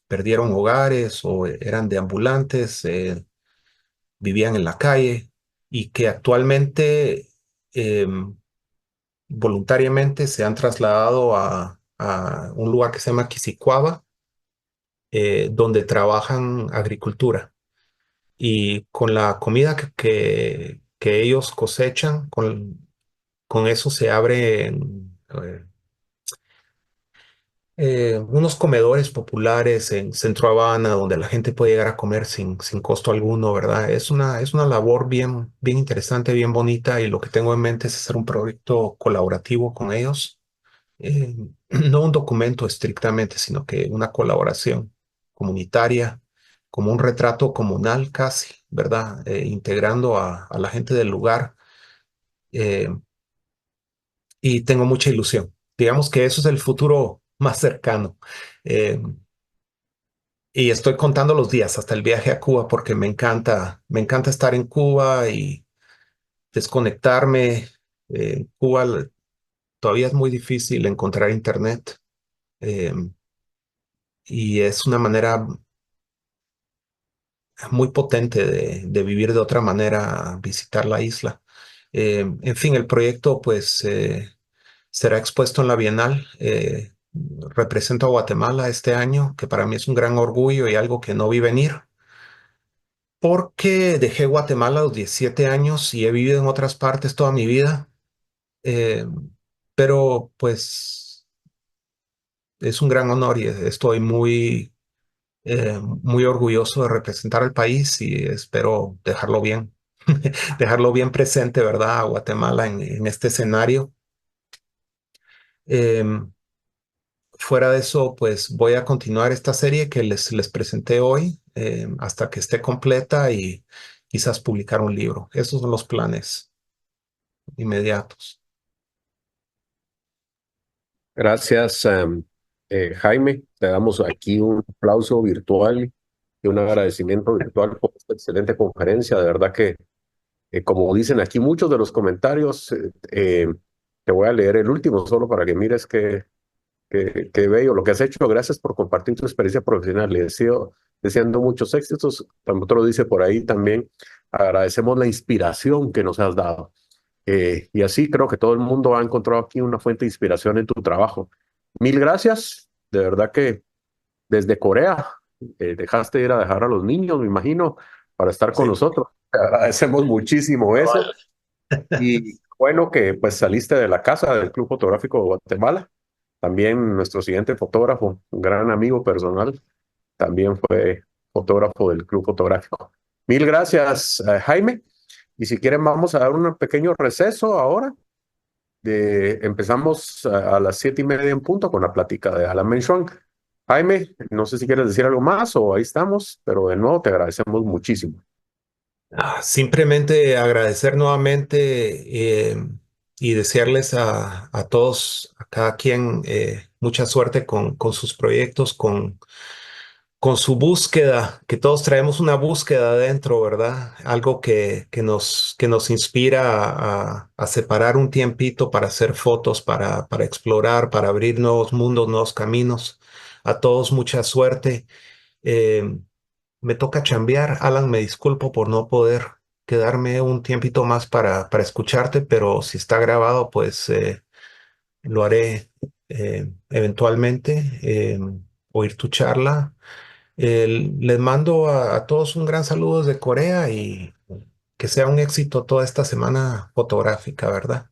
perdieron hogares o eran deambulantes, vivían en la calle y que actualmente eh, voluntariamente se han trasladado a un lugar que se llama Quisicuaba, donde trabajan agricultura. Y con la comida que ellos cosechan, con eso se abren unos comedores populares en Centro Habana donde la gente puede llegar a comer sin costo alguno, ¿verdad? Es una labor bien interesante, bien bonita y lo que tengo en mente es hacer un proyecto colaborativo con ellos. Eh, no un documento estrictamente, sino que una colaboración comunitaria, como un retrato comunal casi, ¿verdad? Integrando a la gente del lugar. eh, y tengo mucha ilusión. Digamos que eso es el futuro más cercano. Eh, y estoy contando los días hasta el viaje a Cuba porque me encanta estar en Cuba y desconectarme. En Cuba todavía es muy difícil encontrar internet eh, y es una manera muy potente de vivir de otra manera, visitar la isla. En fin, el proyecto pues será expuesto en la Bienal. Represento a Guatemala este año, que para mí es un gran orgullo y algo que no vi venir, porque dejé Guatemala a los 17 años y he vivido en otras partes toda mi vida. Eh, pero pues es un gran honor y estoy muy orgulloso de representar al país y espero dejarlo bien, dejarlo bien presente, ¿verdad? A Guatemala en este escenario. Em, Fuera de eso, pues voy a continuar esta serie que les presenté hoy hasta que esté completa y quizás publicar un libro. Esos son los planes inmediatos. Gracias, Jaime. Te damos aquí un aplauso virtual y un agradecimiento virtual por esta excelente conferencia. De verdad que, como dicen aquí muchos de los comentarios, te voy a leer el último solo para que mires qué bello lo que has hecho. Gracias por compartir tu experiencia profesional. Le deseo, deseando muchos éxitos. Otro dice por ahí también, agradecemos la inspiración que nos has dado. Y así creo que todo el mundo ha encontrado aquí una fuente de inspiración en tu trabajo. Mil gracias. De verdad que desde Corea dejaste ir a dejar a los niños, me imagino, para estar con Sí. nosotros. Te agradecemos muchísimo eso. Y bueno que pues saliste de la casa del Club Fotográfico de Guatemala. También nuestro siguiente fotógrafo, un gran amigo personal, también fue fotógrafo del Club Fotográfico. Mil gracias, Jaime. Y si quieren, vamos a dar un pequeño receso ahora. Empezamos a las 7:30 en punto con la plática de Alan Menchuan. Jaime, no sé si quieres decir algo más o ahí estamos, pero de nuevo te agradecemos muchísimo. Simplemente agradecer nuevamente y desearles a todos, a cada quien, mucha suerte con sus proyectos, con su búsqueda, que todos traemos una búsqueda adentro, ¿verdad? Algo que nos inspira a separar un tiempito para hacer fotos, para explorar, para abrir nuevos mundos, nuevos caminos. A todos mucha suerte. Eh, Me toca chambear, Alan, me disculpo por no poder quedarme un tiempito más para escucharte, pero si está grabado, pues lo haré eventualmente, oír tu charla. Les mando a todos un gran saludo desde Corea y que sea un éxito toda esta semana fotográfica, ¿verdad?